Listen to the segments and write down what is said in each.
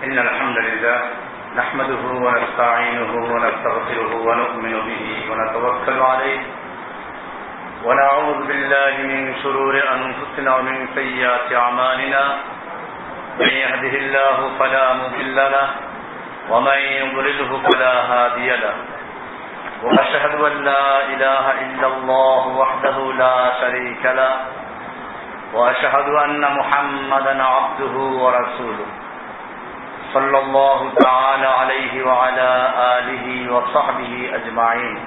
إن الحمد لله نحمده ونستعينه ونستغفره ونؤمن به ونتوكل عليه ونعوذ بالله من شرور أنفسنا ومن سيئات أعمالنا من يهده الله فلا مضل له ومن يضلله فلا هادي له وأشهد أن لا إله إلا الله وحده لا شريك له وأشهد أن محمدا عبده ورسوله صلى الله تعالى عليه وعلى آله وصحبه أجمعين।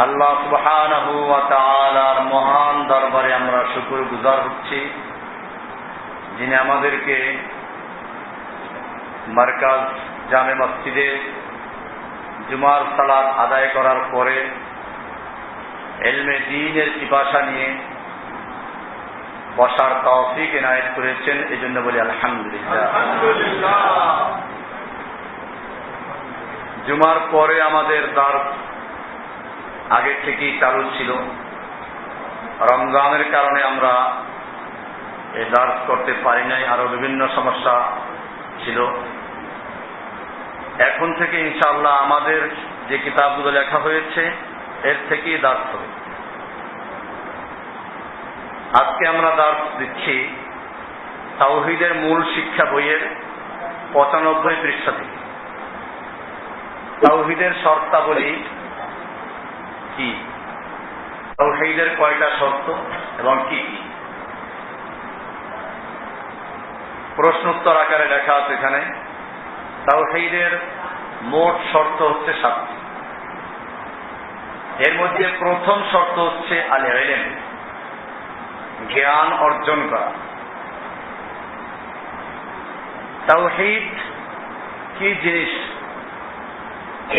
আল্লাহ সুবহানাহু ওয়া তাআলার মহান দরবারে আমরা শুকরগুজার হচ্ছি, যিনি আমাদেরকে মার্কাজ জামে মসজিদে জুমার সালাত আদায় করার পরে ইলমে দ্বীনের পিপাসা নিয়ে বসার তৌফিক এনায়েত করেছেন, এজন্য বলি আলহামদুলিল্লাহ। জুমার পরে আমাদের দারস আগে থেকেই চালু ছিল। রমজানের কারণে আমরা এই দারস করতে পারি নাই, আরো বিভিন্ন সমস্যা ছিল। এখন থেকে ইনশাআল্লাহ আমাদের যে কিতাবগুলো লেখা হয়েছে এর থেকেই দারস হবে। আজকে আমরা দারস দিচ্ছি তাওহীদের মূল শিক্ষা বইয়ের 95 পৃষ্ঠা থেকে। তাওহীদের শর্তাবলী কি, তাওহীদের কয়টা শর্ত এবং কি কি, প্রশ্নোত্তর আকারে লেখা আছে এখানে। তাওহীদের মোট শর্ত হচ্ছে 7টি। এর মধ্যে প্রথম শর্ত হচ্ছে আল ইলম, জ্ঞান অর্জন করা। তাওহীদ কি জিনিস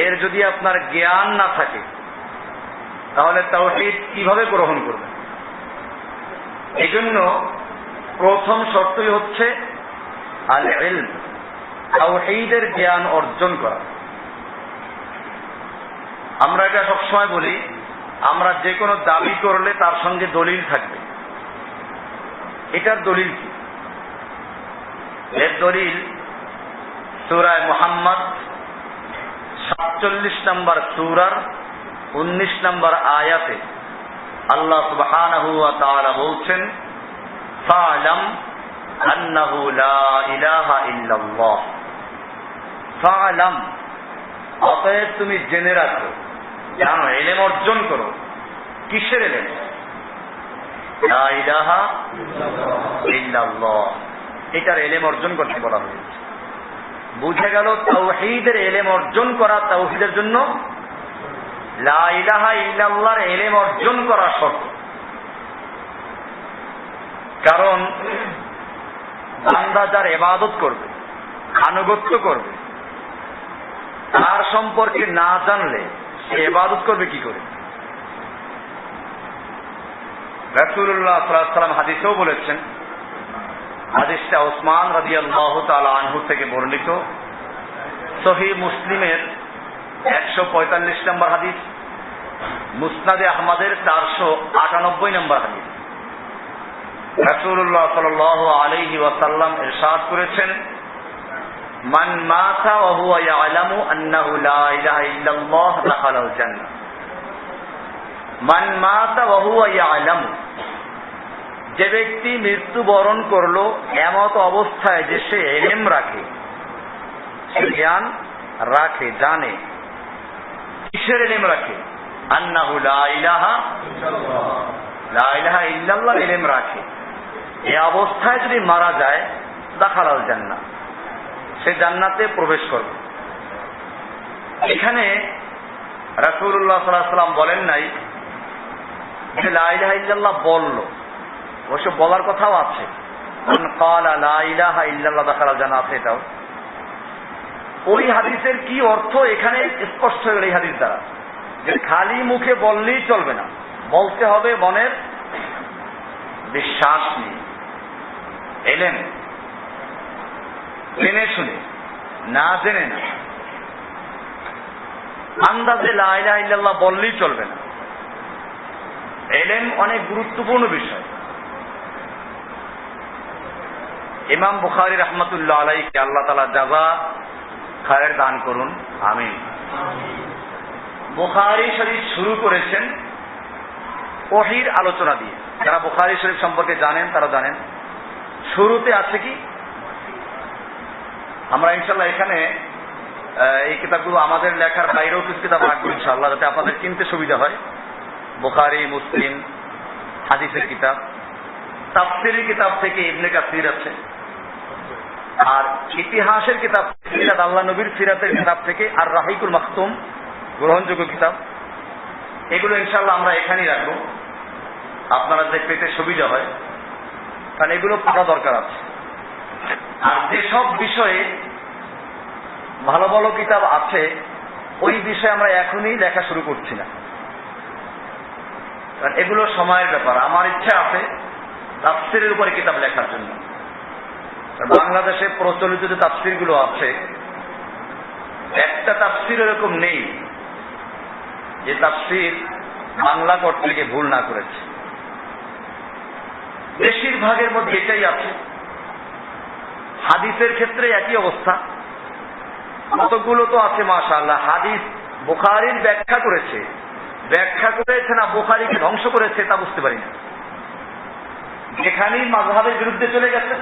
এর যদি আপনার জ্ঞান না থাকে তাহলে তাওহীদ কিভাবে গ্রহণ করবেন? এই জন্য প্রথম শর্তই হচ্ছে আল ইলম, তাওহীদের জ্ঞান অর্জন করা। আমরা এটা সবসময় বলি, আমরা যে কোনো দাবি করলে তার সঙ্গে দলিল থাকবে। এটার দলিল কি? এর দলিল সূরা মুহাম্মদ 47 নম্বর সূরার 19 নম্বর আয়াতে আল্লাহ সুবহানাহু ওয়া তাআলা বলছেন, ফা'লাম আন্নাহু লা ইলাহা ইল্লাল্লাহ। ফা'লাম, অতএব তুমি জেনে রাখো, জানো, ইলম অর্জন করো। কিসের ইলম? লা ইলাহা ইল্লাল্লাহ, এটার ইলম অর্জন করতে বলা হয়েছে। বুঝে গেল তাওহীদের ইলম অর্জন করা তাওহীদের জন্য লা ইলাহা ইল্লাল্লাহর ইলম অর্জন করা শর্ত। কারণ বান্দা যার ইবাদত করবে, আনুগত্য করবে, তার সম্পর্কে না জানলে সে ইবাদত করবে কি করে? রাসূলুল্লাহ সাল্লাল্লাহু আলাইহি ওয়াসাল্লাম হাদিসেও বলেছেন, হাদিসটা উসমান রাদিয়াল্লাহু তাআলা আনহু থেকে বর্ণিত, সহিহ মুসলিমের 145 নম্বর হাদিস, মুসনাদে আহমদের 498 নম্বর হাদিস। রাসূলুল্লাহ সাল্লাল্লাহু আলাইহি ওয়াসাল্লাম ইরশাদ করেছেন, মান মাতা ওয়া হুয়া ইয়ালামু আন্নাহু লা ইলাহা ইল্লাল্লাহ দাখালাল জান্নাহ। মান মাতা ওয়া হুয়া ইয়ালামু, যে ব্যক্তি মৃত্যুবরণ করলো এমত অবস্থায় যে সে ইলম রাখে, সে জ্ঞান রাখে, জানে। কিসের ইলম রাখে? আন্নাহু লা ইলাহা ইল্লাল্লাহ ইলম রাখে। এই অবস্থায় যদি মারা যায় দাখালাল জান্নাহ, সে জান্নাতে প্রবেশ করবে। এখানে রাসূলুল্লাহ সাল্লাল্লাহু আলাইহি ওয়াসাল্লাম বলেন নাই যে লা ইলাহা ইল্লাল্লাহ বলল, অবশ্য বলার কথাও আছে, মান ক্বালা লা ইলাহা ইল্লাল্লাহ দাখালাল জান্নাহ আছে, এটাও। ওই হাদিসের কি অর্থ এখানে স্পষ্ট হয়ে গেল এই হাদিস দ্বারা, যে খালি মুখে বললেই চলবে না, বলতে হবে মনের বিশ্বাস নিয়ে, ইলম জেনে শুনে, না জেনে না। আন্দাজে লা ইলাহা ইল্লাল্লাহ বললেই চলবে না। ইলম অনেক গুরুত্বপূর্ণ বিষয়। ইমাম বুখারী রাহমাতুল্লাহ আলাইহি আল্লাহ তাআলা জাযা খায়ের দান করুন, আমিন। বুখারী শরীফ শুরু করেছেন ওহীর আলোচনা দিয়ে। যারা বুখারী শরীফ সম্পর্কে জানেন তারা জানেন শুরুতে আছে কি, আমরা ইনশাআল্লাহ এখানে এই কিতাবগুলো আমাদের লেখার বাইরেও কিছু কিতাব রাখবো ইনশাআল্লাহ, যাতে আপনাদের কিনতে সুবিধা হয়। বুখারী, মুসলিম, হাদিসের কিতাব, তাফসীরের কিতাব থেকে ইবনে কাসির আছে, আর ইতিহাসের কিতাব সিরাত আল্লাহ নবীর সিরাতের কিতাব থেকে আর রাহিকুল মাখতুম গ্রহণযোগ্য কিতাব। এগুলো ইনশাআল্লাহ আমরা এখানেই রাখবো, আপনারা যে পেতে সুবিধা হয়, কারণ এগুলো পড়া দরকার আছে। আর যেসব বিষয়ে ভালো ভালো কিতাব আছে ওই বিষয়ে আমরা এখনই লেখা শুরু করছি না, কারণ এগুলো সময়ের ব্যাপার। আমার ইচ্ছা আছে তাফসীরের উপরে কিতাব লেখার জন্য। বাংলাদেশে প্রচলিত যে তাফসীর গুলো আছে, একটা তাফসীর এরকম নেই যে তাফসীর বাংলা করতে গিয়ে ভুল না করেছে। বেশিরভাগের মধ্যে এটাই আছে। হাদিসের ক্ষেত্রে একই অবস্থা, কতগুলো তো আছে মাশাআল্লাহ হাদিস বুখারীর ব্যাখ্যা করেছে না বুখারীকে ধ্বংস করেছে তা বুঝতে পারি না। যেখানেই মাযহাবের বিরুদ্ধে চলে গেছে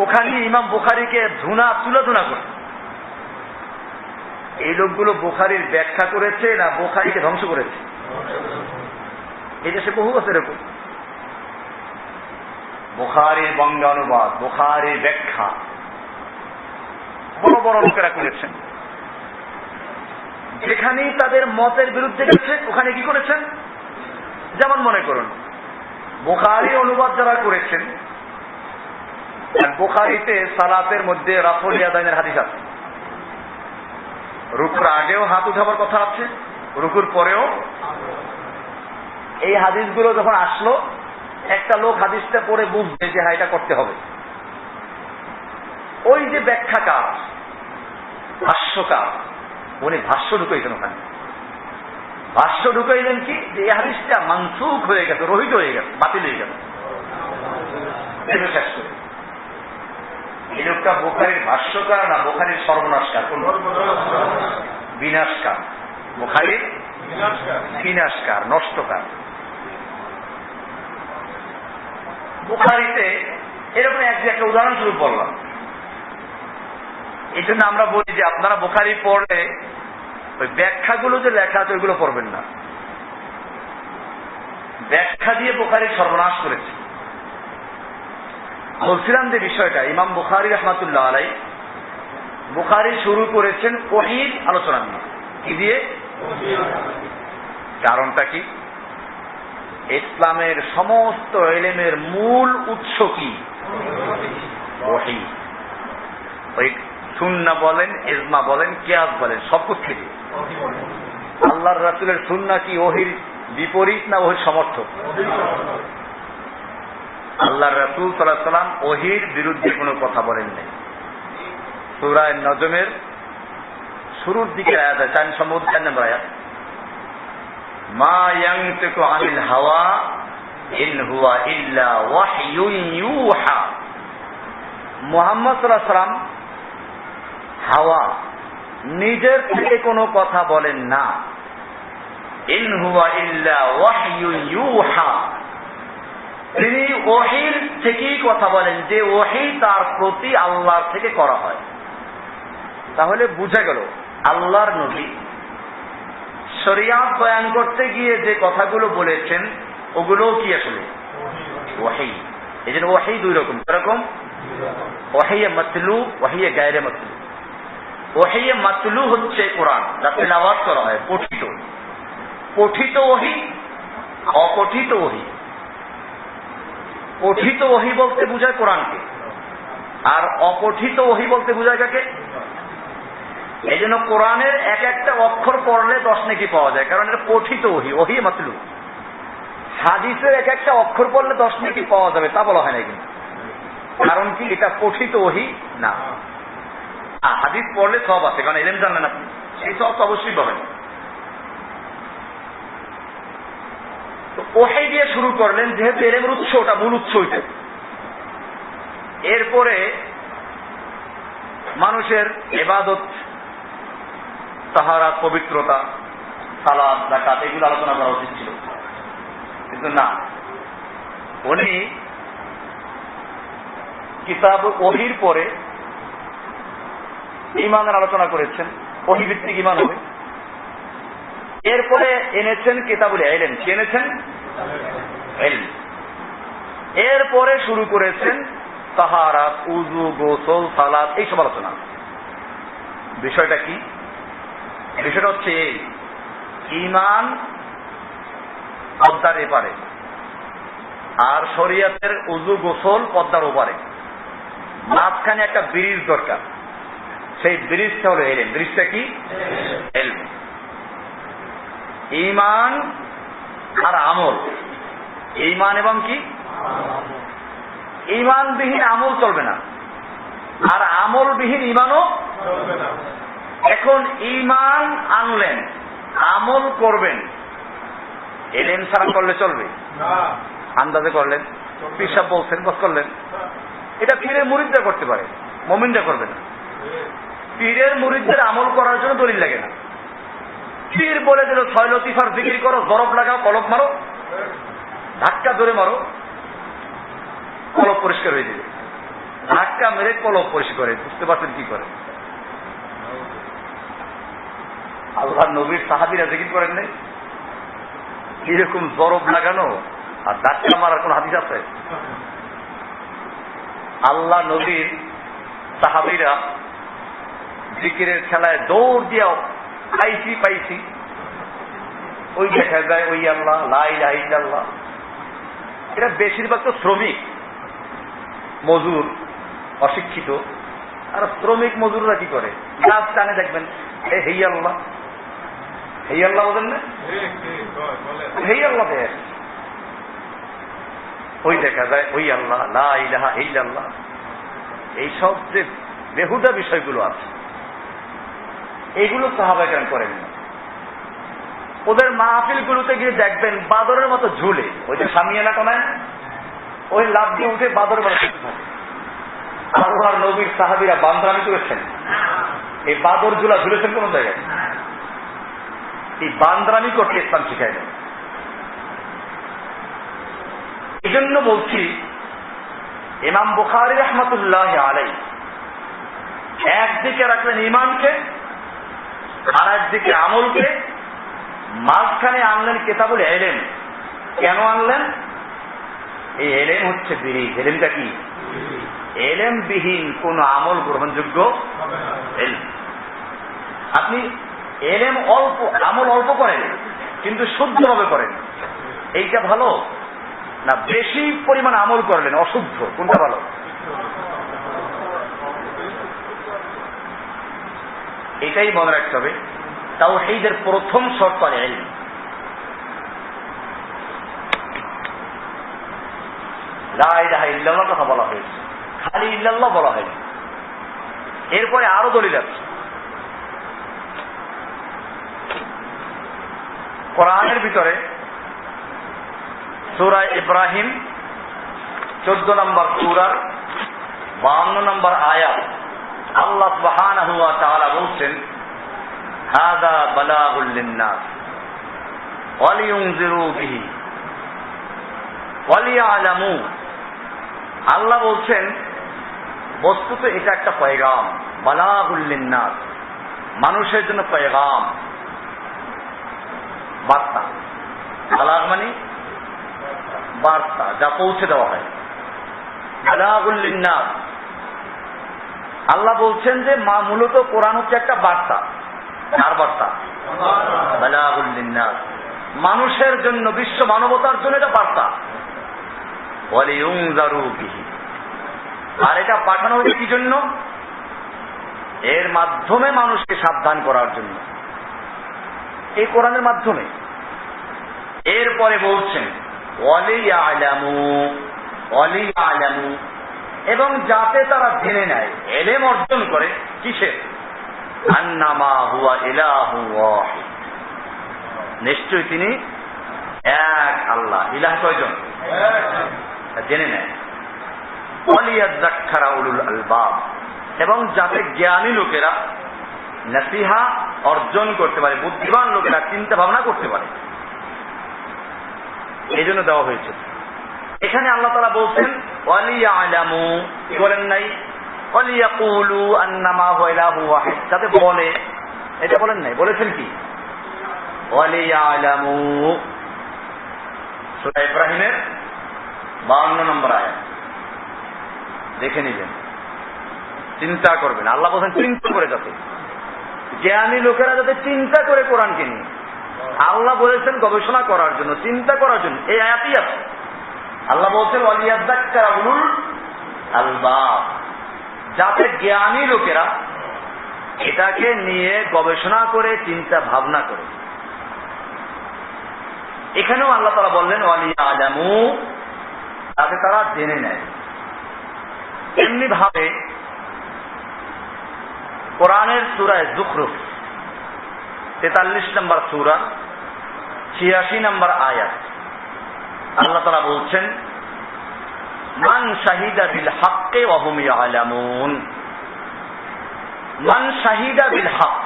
ওখানেই ইমাম বুখারীকে তুলাধুনা করে। এই লোকগুলো বুখারীর ব্যাখ্যা করেছে না বুখারীকে ধ্বংস করেছে? এই দেশে বহু আছে এরকম। বুখারীর বঙ্গানুবাদ, বুখারীর ব্যাখ্যা বড় বড় লোকেরা করেছেন। যেখানেই তাদের মতের বিরুদ্ধে গেছে ওখানে কি করেছেন? যেমন মনে করুন বুখারী অনুবাদ যারা করেছেন, বুখারীতে সালাতের মধ্যে রাফুল ইয়াদাইনের হাদিস আছে, রুকুর আগেও হাত উঠাবার কথা আছে, রুকুর পরেও। এই হাদিসগুলো যখন আসলো একটা লোক হাদিসটা পড়ে বুঝবে যে হ্যাঁ এটা করতে হবে। ওই যে ব্যাখ্যাকার, ভাষ্যকার, উনি ভাষ্য ঢুকাইছেন ওখানে। ভাষ্য ঢুকাইলেন কি যে এই হাদিসটা মানসুখ হয়ে গেছে, রহিত হয়ে গেছে, বাতিল হয়ে গেছে। শেষ করে এই লোকটা বুখারীর ভাষ্যকার না বুখারীর সর্বনাশকার? কোন? বিনাশকার। বুখারীর বিনাশকার, নষ্টকার। বুখারীতে এরকম একটা উদাহরণস্বরূপ বললাম। এই জন্য আমরা বলি যে আপনারা বুখারী পড়লে ওই ব্যাখ্যাগুলো যে লেখা আছে ওইগুলো পড়বেন না। ব্যাখ্যা দিয়ে বুখারী সর্বনাশ করেছে। বলছিলাম যে বিষয়টা, ইমাম বুখারী রাহমাতুল্লাহ আলাইহি বুখারী শুরু করেছেন ওহীর আলোচনা দিয়ে। কি দিয়ে? কারণটা কি? ইসলামের সমস্ত ইলমের মূল উৎস কি? ওহী। ওই সুন্নাহ বলেন, ইজমা বলেন, কিয়াস বলেন, সব কিছু থেকে আল্লাহর রাসূলের সুন্নাহ কি ওহীর বিপরীত না ওহীর সমর্থক? আল্লাহর রাসূল সাল্লাল্লাহু আলাইহি ওয়াসাল্লাম ওহীর বিরুদ্ধে কোনো কথা বলেন নাই। সূরা নজমের শুরুর দিকে আয়াত আছে, 4 নম্বর আয়াত, মা ইয়ানতিকু আনিল হাওয়া ইন হুয়া ইল্লা ওয়াহয়ুন ইউহা। মুহাম্মদ সাল্লাল্লাহু আলাইহি ওয়াসাল্লাম হাওয়া নিজের থেকে কোনো কথা বলেন না। ইন হুয়া ইল্লা ওয়াহয়ুন ইউহা, তিনি ওহীর থেকেই কথা বলেন, যে ওহী তার প্রতি আল্লাহর থেকে করা হয়। তাহলে বুঝা গেল আল্লাহর নবী শরিয়াত বয়ান করতে গিয়ে যে কথাগুলো বলেছেন ওগুলো কি আসলে ওহী। এই জন্য ওহী দুই রকম। কিরকম? ওহী মাতলু, ওহী গায়রে মাতলু। ওহী মাতলু হচ্ছে কোরআন, যা তেলাওয়াত করা হয়, পঠিত। পঠিত ওহী, অপঠিত ওহী। পঠিত ওহী বলতে বোঝায় কোরআনকে, আর অপঠিত ওহী বলতে বোঝায় কাকে? এই জন্য কোরআনের এক একটা অক্ষর পড়লে 10 নেকি পাওয়া যায়, কারণ এটা পঠিত ওহী, ওহী মাতলু। হাদিসের এক একটা অক্ষর পড়লে 10 নেকি পাওয়া যাবে, তা বলা হয় না কিন্তু। কারণ কি? এটা পঠিত ওহী না। হাদিস পড়লে সব আছে, কারণ ইলম জানলেন আপনি, সেই সব তো অবশ্যই পাবেন। ওহী দিয়ে শুরু করলেন, যেহেতু ইলমের উৎস, ওটা মূল উৎস হইতে। এরপরে মানুষের ইবাদত, তাহারাত, পবিত্রতা, সালাত, যাকাত এগুলো আলোচনা করা উচিত ছিল, কিন্তু না, উনি কিতাব ওহীর পরে ঈমানের আলোচনা করেছেন, ওহী ভিত্তিক ঈমান হবে। এরপরে এনেছেন কিতাবুল ইলম, কি এনেছেন? ইলম। এরপরে শুরু করেছেন তাহারাত, উযু, গোসল, সালাত এইসব আলোচনা। বিষয়টা কি? বিষয়টা হচ্ছে এই, ঈমান পদ্মার এপারে আর শরীয়তের উযু গোসল পদ্মার ওপারে, মাঝখানে একটা ব্রিজ দরকার। সেই ব্রিজটা হলো ইলম। ব্রিজটা কি? ইলম। ঈমান আর আমল, ঈমান এবং কি? ঈমানবিহীন আমল চলবে না, আর আমলবিহীন ঈমানও চলবে না। এখন ঈমান আনলেন, আমল করবেন, ইলম ছাড়া করলে চলবে? আন্দাজে করলেন, পীর সাহেব বলছেন, বস করলেন, এটা পীরের মুরিদরা করতে পারে, মুমিনরা করবে না। পীরের মুরিদদের আমল করার জন্য দলিল লাগে না। পীর বলে দিল 6 লতিফার জিকির করো, জরব লাগাও, কলব মারো, ধাক্কা ধরে মারো, কলব পরিষ্কার হয়ে যাবে। ধাক্কা মেরে কলব পরিষ্কার করে, বুঝতে পারছেন কি করে? আল্লাহর নবীর সাহাবীরা জিকির করেন নাই? এরকম জরব লাগানো আর ধাক্কা মারার কোন হাদিস আছে? আল্লাহ নবীর সাহাবীরা জিকিরের খেলায় দৌড় দিয়াও পাইছি পাইছি, ওই দেখা যায় ওই আল্লাহ, লা ইলাহা ইল্লাল্লাহ। এরা বেশিরভাগ তো শ্রমিক, মজুর, অশিক্ষিত। আর শ্রমিক মজুররা কি করে? গাছ টানে, দেখবেন হেই আল্লাহ, হেই আল্লাহ বলেন না, হেই আল্লাহ দেয়। ওই দেখা যায় ওই আল্লাহ, লা ইলাহা ইল্লাল্লাহ। এইসব যে বেহুদা বিষয়গুলো আছে, এগুলো সাহাবায়ে কেরাম করেন না। ওদের মাহফিল গুলোতে গিয়ে দেখবেন বাদরের মতো ঝুলে, ওই যে সামিয়ানা কোনায় ওই লাফ দিয়ে উঠে বাদর মতো ঝুলতে থাকে। আল্লাহর নবীর সাহাবীরা বান্দরামি করেছেন? এই বাদর ঝুলা ঝুলেছেন কোন জায়গায়? এই বান্দরামি করতে ইসলাম শিখায় না। এই জন্য বলছি, ইমাম বুখারী রাহমাতুল্লাহি আলাইহি একদিকে রাখলেন ঈমানকে, আর একদিকে আমলকে, মাঝখানে আনলেন কিতাবুল ইলম। কেন আনলেন? এই ইলম হচ্ছে ব্রিজ। ইলমটা কি? ইলম বিহীন কোন আমল গ্রহণযোগ্য ইলম। আপনি ইলম অল্প, আমল অল্প করেন, কিন্তু শুদ্ধভাবে করেন, এইটা ভালো না বেশি পরিমাণ আমল করলেন অশুদ্ধ, কোনটা ভালো? এটাই মনে রাখতে হবে। তাওহীদের প্রথম শর্ত হলো ইলম। লা ইলাহা ইল্লাল্লাহ কথা বলা হয়েছে, খালি ইল্লাল্লাহ বলা হয়নি। এরপরে আরো দলিল আছে। কোরআনের ভিতরে সূরা ইব্রাহিম 14 নম্বর সূরা 52 নম্বর আয়াত, আল্লাহ সুবহানাহু ওয়া তাআলা বলছেন, হাযা বালাগুল লিন-নাস ওয়া লিয়ুনযিরু বিহি ওয়া লিয়ালামু। আল্লাহ বলছেন বস্তুত এটা একটা পয়গাম, বালাগুল লিন-নাস, মানুষের জন্য পয়গাম, বার্তা। বালাগ মানে বার্তা, যা পৌঁছে দেওয়া হয়। বালাগুল লিন-নাস, আল্লাহ বলছেন যে মূলত কোরআন হচ্ছে একটা বার্তা। কার বার্তা? বালাগুল লিন-নাস, মানুষের জন্য, বিশ্ব মানবতার জন্য এটা বার্তা। ওয়া লিয়ুনযারু বিহি, আর এটা পাঠানো হয়েছে কি জন্য? এর মাধ্যমে মানুষকে সাবধান করার জন্য, এই কোরআনের মাধ্যমে। এরপরে বলছেন ওয়া লিয়ালামু, ওয়া লিয়ালামু, এবং যাতে তারা জেনে নেয়, ইলম অর্জন করে, কিসের? আন্নামা হুয়া ইলাহু ওয়াহিদ, নিশ্চয়ই তিনি এক আল্লাহ। ইলাহ কয়জন? জেনে নেয়। ওয়ালিয়াযাক্কারা উলুল আলবাব, এবং যাতে জ্ঞানী লোকেরা নসিহা অর্জন করতে পারে, বুদ্ধিমান লোকেরা চিন্তা ভাবনা করতে পারে, এই জন্য দেওয়া হয়েছে। এখানে আল্লাহ তাআলা বলছেন ওয়ালিয়ালামু, কি বলেন নাই ওয়ালিয়াকুলু আন্নামা হুয়া ইলাহু ওয়াহিদ, যাতে বলে, এটা বলেন নাই, বলেছেন কি ওয়ালিয়ালামু। সূরা ইব্রাহিমের 52 নম্বর আয়াত দেখে নিবেন, চিন্তা করবেন। আল্লাহ বলছেন চিন্তা করে, যাতে জ্ঞানী লোকেরা যাতে চিন্তা করে কোরআনকে নিয়ে। আল্লাহ বলেছেন গবেষণা করার জন্য, চিন্তা করার জন্য, এই আয়াতই আছে। আল্লাহ বলছেন ওয়ালিয়াযাক্কারা উলুল আলবাব, যাতে জ্ঞানী লোকেরা এটাকে নিয়ে গবেষণা করে চিন্তা ভাবনা করে। এখানেও আল্লাহ তাআলা বললেন ওয়ালিয়ালামু, যাতে তারা জেনে নেয়। এমনি ভাবে কোরআনের সূরা যুখরুফ 43 নম্বর সূরা 86 নম্বর আয়াত আল্লাহ তাআলা বলছেন মান শাহিদা বিল হাক্কি ওয়া হুম ইয়ালামুন। মান শাহিদা বিল হক,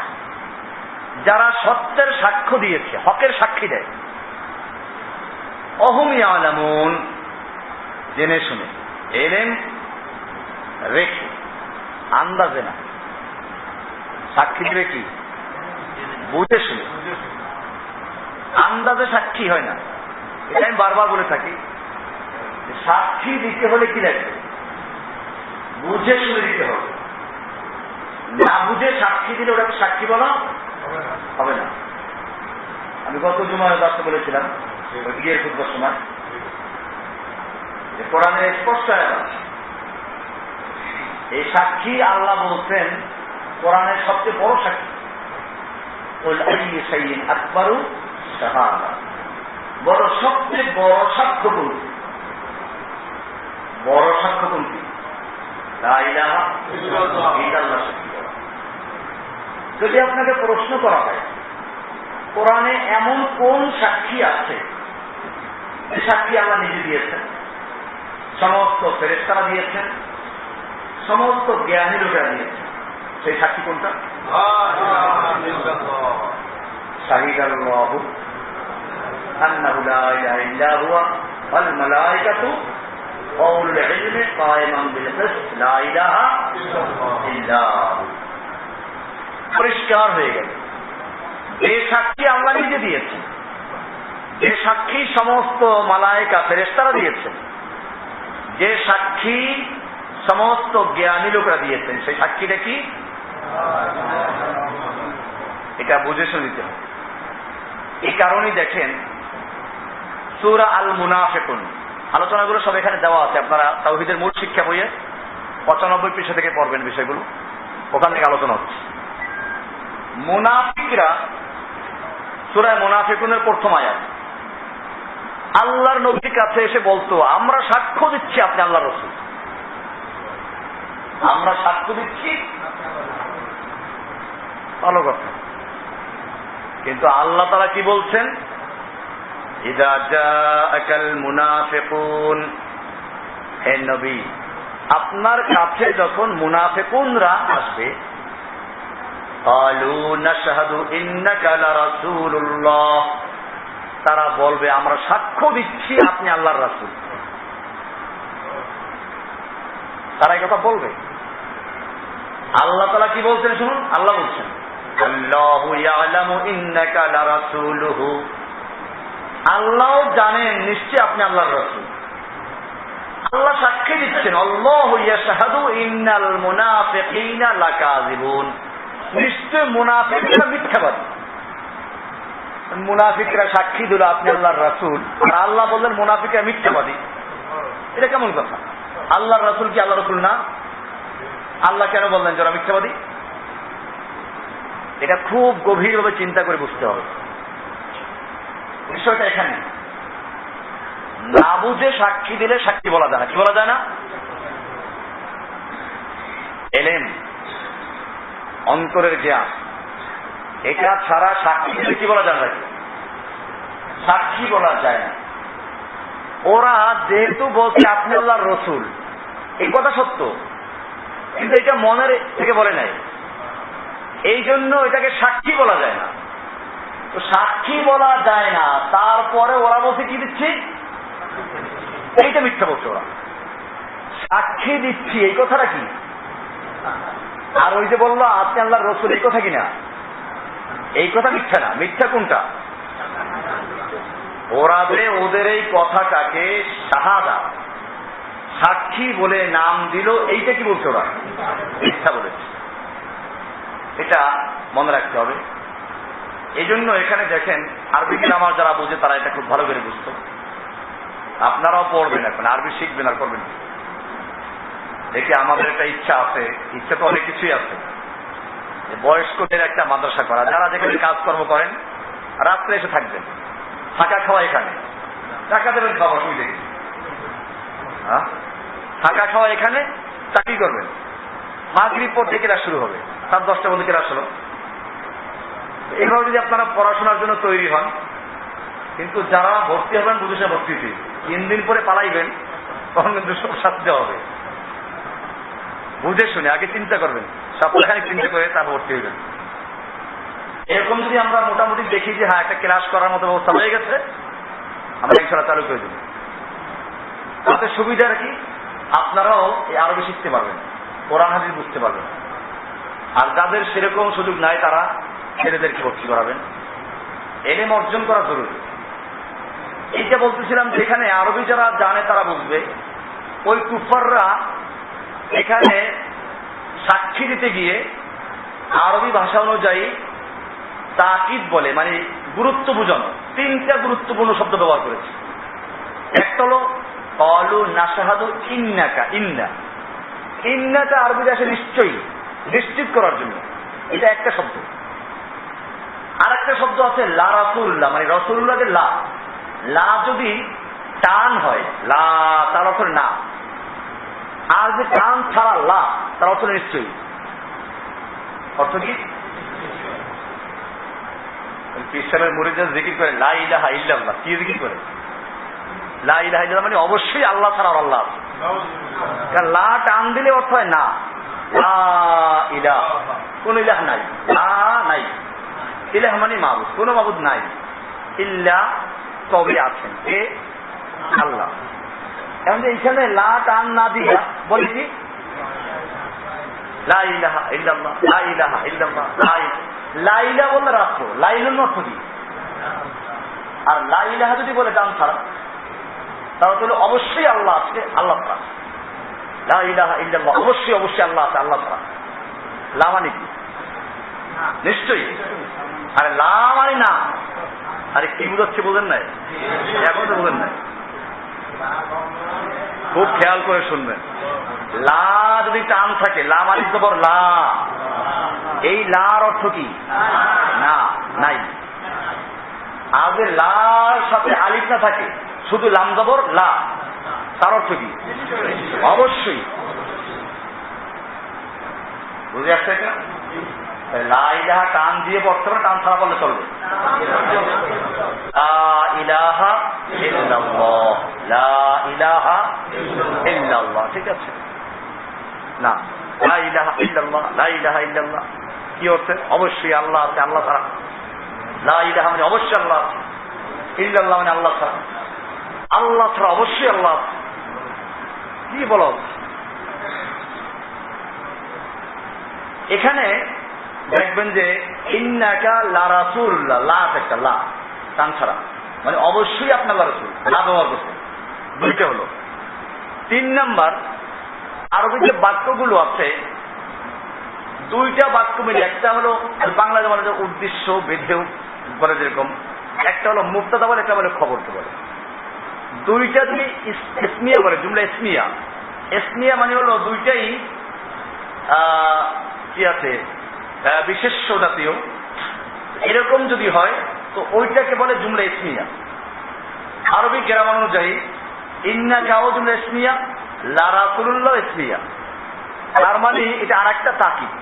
যারা সত্যের সাক্ষ্য দিয়েছে, হকের সাক্ষী দেয়, ওয়া হুম ইয়ালামুন, জেনে শুনে, ইলম রেখে, আন্দাজে না। সাক্ষী দিবে কি বুঝে শুনে, আন্দাজে সাক্ষী হয় না। এটা আমি বারবার বলে থাকি, সাক্ষী দিতে হলে কি লাগবে, বুঝে শুনে দিতে হবে। না বুঝে সাক্ষী দিলে ওটাকে সাক্ষী বলা হবে না। আমি গত জুমায় বাস্তব বলেছিলাম বিয়ের খুতবার সময়, কোরআনে স্পষ্ট আছে এই সাক্ষী আল্লাহ বলছেন কোরআনের সবচেয়ে বড় সাক্ষী। আকবারু শাহাদা, বড় সবচেয়ে বড় সাক্ষ্য কোনটি? বড় সাক্ষ্য কোনটি? লা ইলাহা ইল্লাল্লাহ সাক্ষী বলা। যদি আপনাকে প্রশ্ন করা হয় কোরআনে এমন কোন সাক্ষী আছে যে সাক্ষী আল্লাহ নিজে দিয়েছেন, সমস্ত ফেরেশতারা দিয়েছেন, সমস্ত জ্ঞানী লোকেরা দিয়েছেন, সেই সাক্ষী কোনটা? শাহিদাল্লাহু আন্নাহু লা ইলাহা ইল্লা হুয়া ওয়াল মালায়েকাতু ওয়া উলুল ইলমি কায়িমান বিল কিসত লা ইলাহা ইল্লাহু। পরিষ্কার হয়ে গেল, এই সাক্ষী আল্লাহ নিজে দিয়েছেন, যে সাক্ষী সমস্ত মালায়েকা ফেরেশতারা দিয়েছেন, যে সাক্ষী সমস্ত জ্ঞানী লোকরা দিয়েছেন, সেই সাক্ষীটা কি? এটা বুঝে শুনতে হবে। এই কারণেই দেখেন সূরা আল মুনাফিকুন, আলোচনাগুলো সব এখানে দেওয়া আছে, আপনারা তাওহীদের মূল শিক্ষা বইয়ে 95 পৃষ্ঠা থেকে পড়বেন বিষয়গুলো, ওখান থেকে আলোচনা হচ্ছে। মুনাফিকরা, সূরা মুনাফিকুনের প্রথম আয়াত, আল্লাহর নবীর কাছে এসে বলতো আমরা সাক্ষ্য দিচ্ছি আপনি আল্লাহর রাসূল, আমরা সাক্ষ্য দিচ্ছি। ভালো কথা, কিন্তু আল্লাহ তাআলা কি বলছেন? ইযা জাআকাল মুনাফিকুন, হে নবী আপনার কাছে যখন মুনাফিকুনরা আসবে, ক্বালু নাশহাদু ইন্নাকা লারাসূলুল্লাহ, তারা বলবে আমরা সাক্ষ্য দিচ্ছি আপনি আল্লাহর রাসূল। তারা এই কথা বলবে। আল্লাহ তাআলা কি বলছেন শুনুন, আল্লাহ বলছেন আল্লাহু ইয়ালামু ইন্নাকা লারাসূলুহু, আল্লাহ জানেন নিশ্চয় আপনি আল্লাহর রাসূল। আল্লাহ সাক্ষী দিচ্ছেন আল্লাহু ইয়াশহাদু ইন্নাল মুনাফিকিনা লাকাযিবুন, নিশ্চয় মুনাফিকরা মিথ্যাবাদী। মুনাফিকরা সাক্ষী দিল আপনি আল্লাহর রাসূল, আর আল্লাহ বললেন মুনাফিকরা মিথ্যাবাদী। এটা কেমন কথা? আল্লাহর রাসূল কি আল্লাহর রাসূল না? আল্লাহ কেন বললেন যারা মিথ্যাবাদী? এটা খুব গভীরভাবে চিন্তা করে বুঝতে হবে বিষয়টা। এখানে না বুঝে সাক্ষী দিলে সাক্ষী বলা যায় না। কি বলা যায় না? এলেম, অন্তরের জ্ঞান, এটা ছাড়া সাক্ষী দিলে কি বলা যায় না? সাক্ষী বলা যায় না। ওরা যেহেতু বলছে আপনি আল্লাহর রাসূল, এই কথা সত্য, কিন্তু এটা মনের থেকে বলে নাই, এই জন্য এটাকে সাক্ষী বলা যায় না। তো সাক্ষী বলা যায় না, তারপরে ওরা বলছে কি দিচ্ছি, এইটা মিথ্যা বলছে ওরা। সাক্ষী দিচ্ছি এই কথাটা কি? আর ওই যে বললো আপনি আল্লাহর রসুল, এই কথা কিনা, এই কথা মিথ্যা না। মিথ্যা কোনটা? ওরা যে ওদের এই কথাটাকে শাহাদা, সাক্ষী বলে নাম দিল, এইটা কি বলছে ওরা? মিথ্যা বলেছে। এটা মনে রাখতে হবে। এই জন্য এখানে দেখেন আরবি গ্রামার যারা বোঝে তারা এটা খুব ভালো করে বুঝতো। আপনারাও পড়বেন, এখন আরবি শিখবেন আর করবেন। দেখি আমাদের একটা ইচ্ছা আছে, ইচ্ছা তো অনেক কিছুই আছে, বয়স্কদের একটা মাদ্রাসা করা, যারা যেখানে কাজকর্ম করেন রাত্রে এসে থাকবেন, থাকা খাওয়া এখানে, টাকা দেবেন খাওয়া, শুই দেখি, থাকা খাওয়া এখানে, চাকরি করবেন। মাগরিব পর থেকে ক্লাস শুরু হবে, 10:30 মধ্যে ক্লাস হলো। এইভাবে যদি আপনারা পড়াশোনার জন্য তৈরি হন, কিন্তু যারা ভর্তি হবেন বুঝে সে ভর্তি 3 দিন পরে পালাইবেন, তখন কিন্তু সব শাস্তি হবে। বুঝে শুনে আগে চিন্তা করবেন, সপ্তাহখানি চিন্তা করে তার ভর্তি হইবেন। এরকম যদি আমরা মোটামুটি দেখি যে হ্যাঁ একটা ক্লাস করার মতো ব্যবস্থা হয়ে গেছে, আমরা ইনশাআল্লাহ চালু করে দেব। তাতে সুবিধা কি, আপনারাও এই আরবি শিখতে পারবেন, কোরআন হাদিস বুঝতে পারবেন। আর যাদের সেরকম সুযোগ নাই তারা ছেলেদেরকে ভর্তি করাবেন। এলেম অর্জন করা জরুরি। এইটা বলতেছিলাম, যেখানে আরবি যারা জানে তারা বুঝবে। ওই কুফাররা এখানে সাক্ষী দিতে গিয়ে আরবি ভাষা অনুযায়ী তাকিদ বলে, মানে গুরুত্ব বোঝানো, 3টা গুরুত্বপূর্ণ শব্দ ব্যবহার করেছে। একটা হলো ক্বালু নাশহাদু ইন্নাকা, ইন্না, ইন্নাটা আরবি ভাষায় নিশ্চয়ই, নিশ্চিত করার জন্য, এটা একটা শব্দ। আর একটা শব্দ আছে লা রাসূলুল্লাহ, মানে রাসূলুল্লাহ যে লা, লা যদি টান হয় লা, তার অর্থ না। আর যে টান ছাড়া লা, তার অর্থ নিশ্চয়ই। অর্থ কি? ইসলামের মুরিদরা জিকির করে লা ইলাহা ইল্লাল্লাহ। কি জিকির করে? লা ইলাহা ইল্লাল্লাহ, মানে অবশ্যই আল্লাহ ছাড়া আর আল্লাহ আছে। কারণ লা টান দিলে অর্থ হয় না, লা ইলাহা, কোন ইলাহ নাই, লা নাই, ইলাহ মানে মাবুদ, কোন মাবুদ নাই, ইল্লা তবে আছেন কে? আল্লাহ। এখন এইখানে লা টান না দিয়া বলি কি লা ইলাহা ইল্লাল্লাহ, লা ইলাহা ইল্লাল্লাহ, লা ইলাহা বললে রাষ্ট্র, লা ইলাহার অর্থ কি? আর লা ইলাহা যদি বলে টান ছাড়া, তাহলে অবশ্যই আল্লাহ আছে, আল্লাহ ছাড়া। লা ইলাহা ইল্লাল্লাহ, অবশ্যই অবশ্যই আল্লাহ আছে, আল্লাহ ছাড়া। লা মানে কি? নিশ্চয়ই। আরে লা মানে না। আরে কি বুঝাচ্ছে বোঝেন নাই? এখন তো বোঝেন নাই, খুব খেয়াল করে শুনবেন। লা যদি টান থাকে, লা মানে জবর লা, এই লার অর্থ কি? না, নাই। আর যে লার সাথে আলিফ না থাকে, শুধু লাম জবর লা, তার অর্থ কি? অবশ্যই। বুঝে আসছে এটা? লা ইলাহা টান দিয়ে পড়তে হবে, টান ছাড়া বললে চলবে। লা ইলাহা ইল্লাল্লাহ, লা ইলাহা ইল্লাল্লাহ, ঠিক আছে না? লা ইলাহা ইল্লাল্লাহ, লা ইলাহা ইল্লাল্লাহ কি অর্থে? অবশ্যই আল্লাহ আছে, আল্লাহ ছাড়া। লা ইলাহা মানে অবশ্যই আল্লাহ আছে, ইল্লাল্লাহ মানে আল্লাহ ছাড়া, আল্লাহ ছাড়া অবশ্যই আল্লাহ আছে। কি বলো? এখানে দেখবেন যে ইন্নাকা লা রাসূলুল্লাহ, লা একটা লা টান ছাড়া, মানে অবশ্যই আপনার রাসূল, লা ব্যবহার করছেন। দুইটা হলো। 3 নাম্বার, আরবি যে বাক্যগুলো আছে, 2টা বাক্য মিলে, একটা হলো বাংলা যেমন উদ্দেশ্য বেঁধেও বলে যেরকম, একটা হলো মুবতাদা বলে, একটা বলে খবরকে বলে। 2টা যদি ইসমিয়া বলে, জুমলা ইসমিয়া, ইসমিয়া মানে হলো 2টাই কি আছে, বিশেষ্য জাতীয়, এরকম যদি হয় তো ওইটাকে বলে জুমলা ইসমিয়া। আরবি গ্রামার অনুযায়ী ইন্নাকাও জুমলা ইসমিয়া, লা রাসূলুল্লাহ ইসমিয়া। তার মানে এটা আর একটা তাকিদ।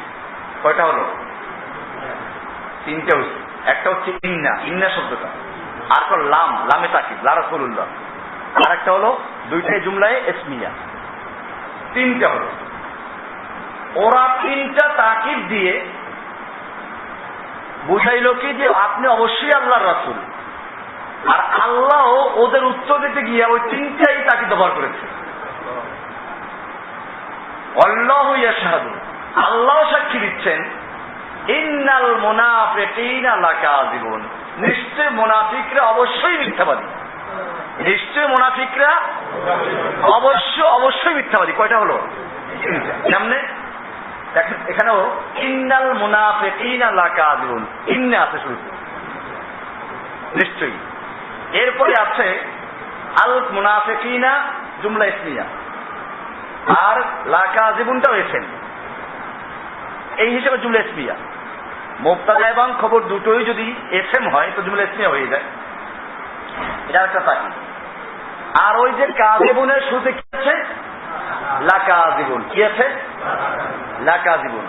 কয়টা হলো? 3টে হচ্ছে। একটা হচ্ছে ইন্না, ইন্না শব্দটা, আর একটা লাম, লামে তাকিদ, লা রাসূলুল্লাহ। আর একটা হলো 2টাই জুমলায় ইসমিয়া। তিনটা হলো। ওরা তিনটা তাকিদ দিয়ে বুঝাইল কি যে আপনি অবশ্যই আল্লাহর রাসূল, আর আল্লাহ ওদের উত্তর দিতে গিয়ে ওই তিনটাই তাকিদ ব্যবহার করেছে। আল্লাহু ইয়াশহাদু, আল্লাহ সাক্ষী দিচ্ছেন, ইন্নাল মুনাফিকিনা লাকাযিবুন, নিশ্চয় মুনাফিকরা অবশ্যই মিথ্যাবাদী। নিশ্চয় মুনাফিকরা অবশ্যই মিথ্যাবাদী। কয়টা হলো? সামনে দেখেন, এখানেও ইন্নাল মুনাফিকিনা লাকাযিবুন, ইন্না আছে শুরু, নিশ্চয়ই। এরপরে আছে আল মুনাফিকিনা জুমলা ইসমিয়া, আর লাকাযিবুনটাও এসেন, এই হিসেবে জুমলা ইসমিয়া। মুবতাদা এবং খবর দুটোই যদি এসএম হয় তো জুমলা ইসমিয়া হয়ে যায়। এটা একটা তাকিদ। আর ওই যে কাযিবুনের শুরুতে কি আছে? লাকাযিবুন। কি আছে? লাকাযিবুন।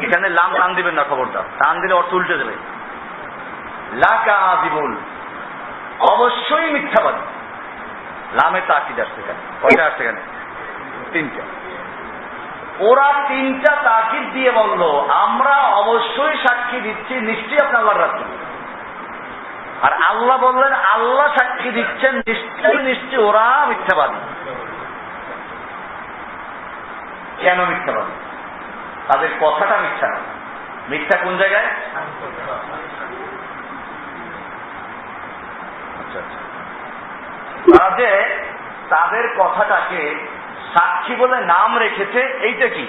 এখানে লাম টান দিবেন না, খবরদার, টান দিলে অর্থ উল্টে যাবে। লাকাযিবুন, অবশ্যই মিথ্যাবাদী। লামে তাকিদ আসছে এখানে। কয়টা আসছে এখানে? তিনটা। ওরা তিনটা তাকিদ দিয়ে বলল, আমরা অবশ্যই সাক্ষী দিচ্ছি নিশ্চয়ই আপনি আল্লাহর রাসূল। আর আল্লাহ বললেন, আল্লাহ সাক্ষী দিচ্ছেন নিশ্চয়ই ওরা মিথ্যাবাদী। কেন মিথ্যাবাদী? তাদের কথাটা মিথ্যা না। মিথ্যা কোন জায়গায়? তারা যে তাদের কথাটাকে সাক্ষী বলে নাম রেখেছে, এইটা কি?